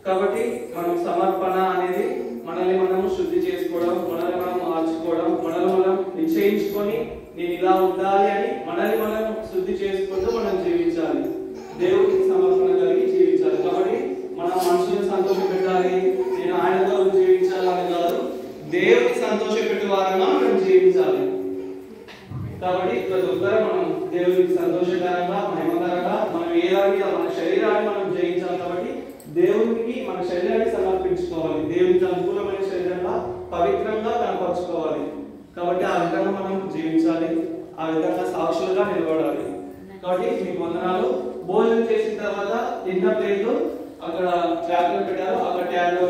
కాబట్టి మనం సమర్పణ అనేది మనల్ని మనము శుద్ధి చేసుకోవడం, మనల్ని మనం మార్చుకోవడం, మనల్ని మనం నిశ్చయించుకొని నేను ఇలా ఉండాలి అని మనల్ని మనం శుద్ధి చేసుకుంటూ మనం జీవించాలి. దేవుడికి సమర్పణ కలిగి జీవించాలి. కాబట్టి మనం మనుషులను సంతోష పెట్టాలి, నేను ఆయనతో జీవించాలని కాదు, దేవుడికి సంతోష పెట్టే వారంగా మనం జీవించాలి. కాబట్టి ప్రతి ఒక్కరు మనం దేవుడికి సంతోషకరంగా మహిమకరంగా మనం ఏదానికి మన శరీరాన్ని మనం జయించాలి. కాబట్టి దేవునికి మన శరీరాన్ని సమర్పించుకోవాలి. దేవునికి అనుకూలమైన శరీరంగా పవిత్రంగా కనపరుచుకోవాలి. కాబట్టి ఆ విధంగా మనం జీవించాలి. ఆ విధంగా సాక్షులుగా నిలబడాలి. కాబట్టి మీకు వందనాలు. భోజనం చేసిన తర్వాత తిన్న ప్లేట్లు అక్కడ ట్యాబ్లో పెట్టారు. అక్కడ ట్యాబ్లో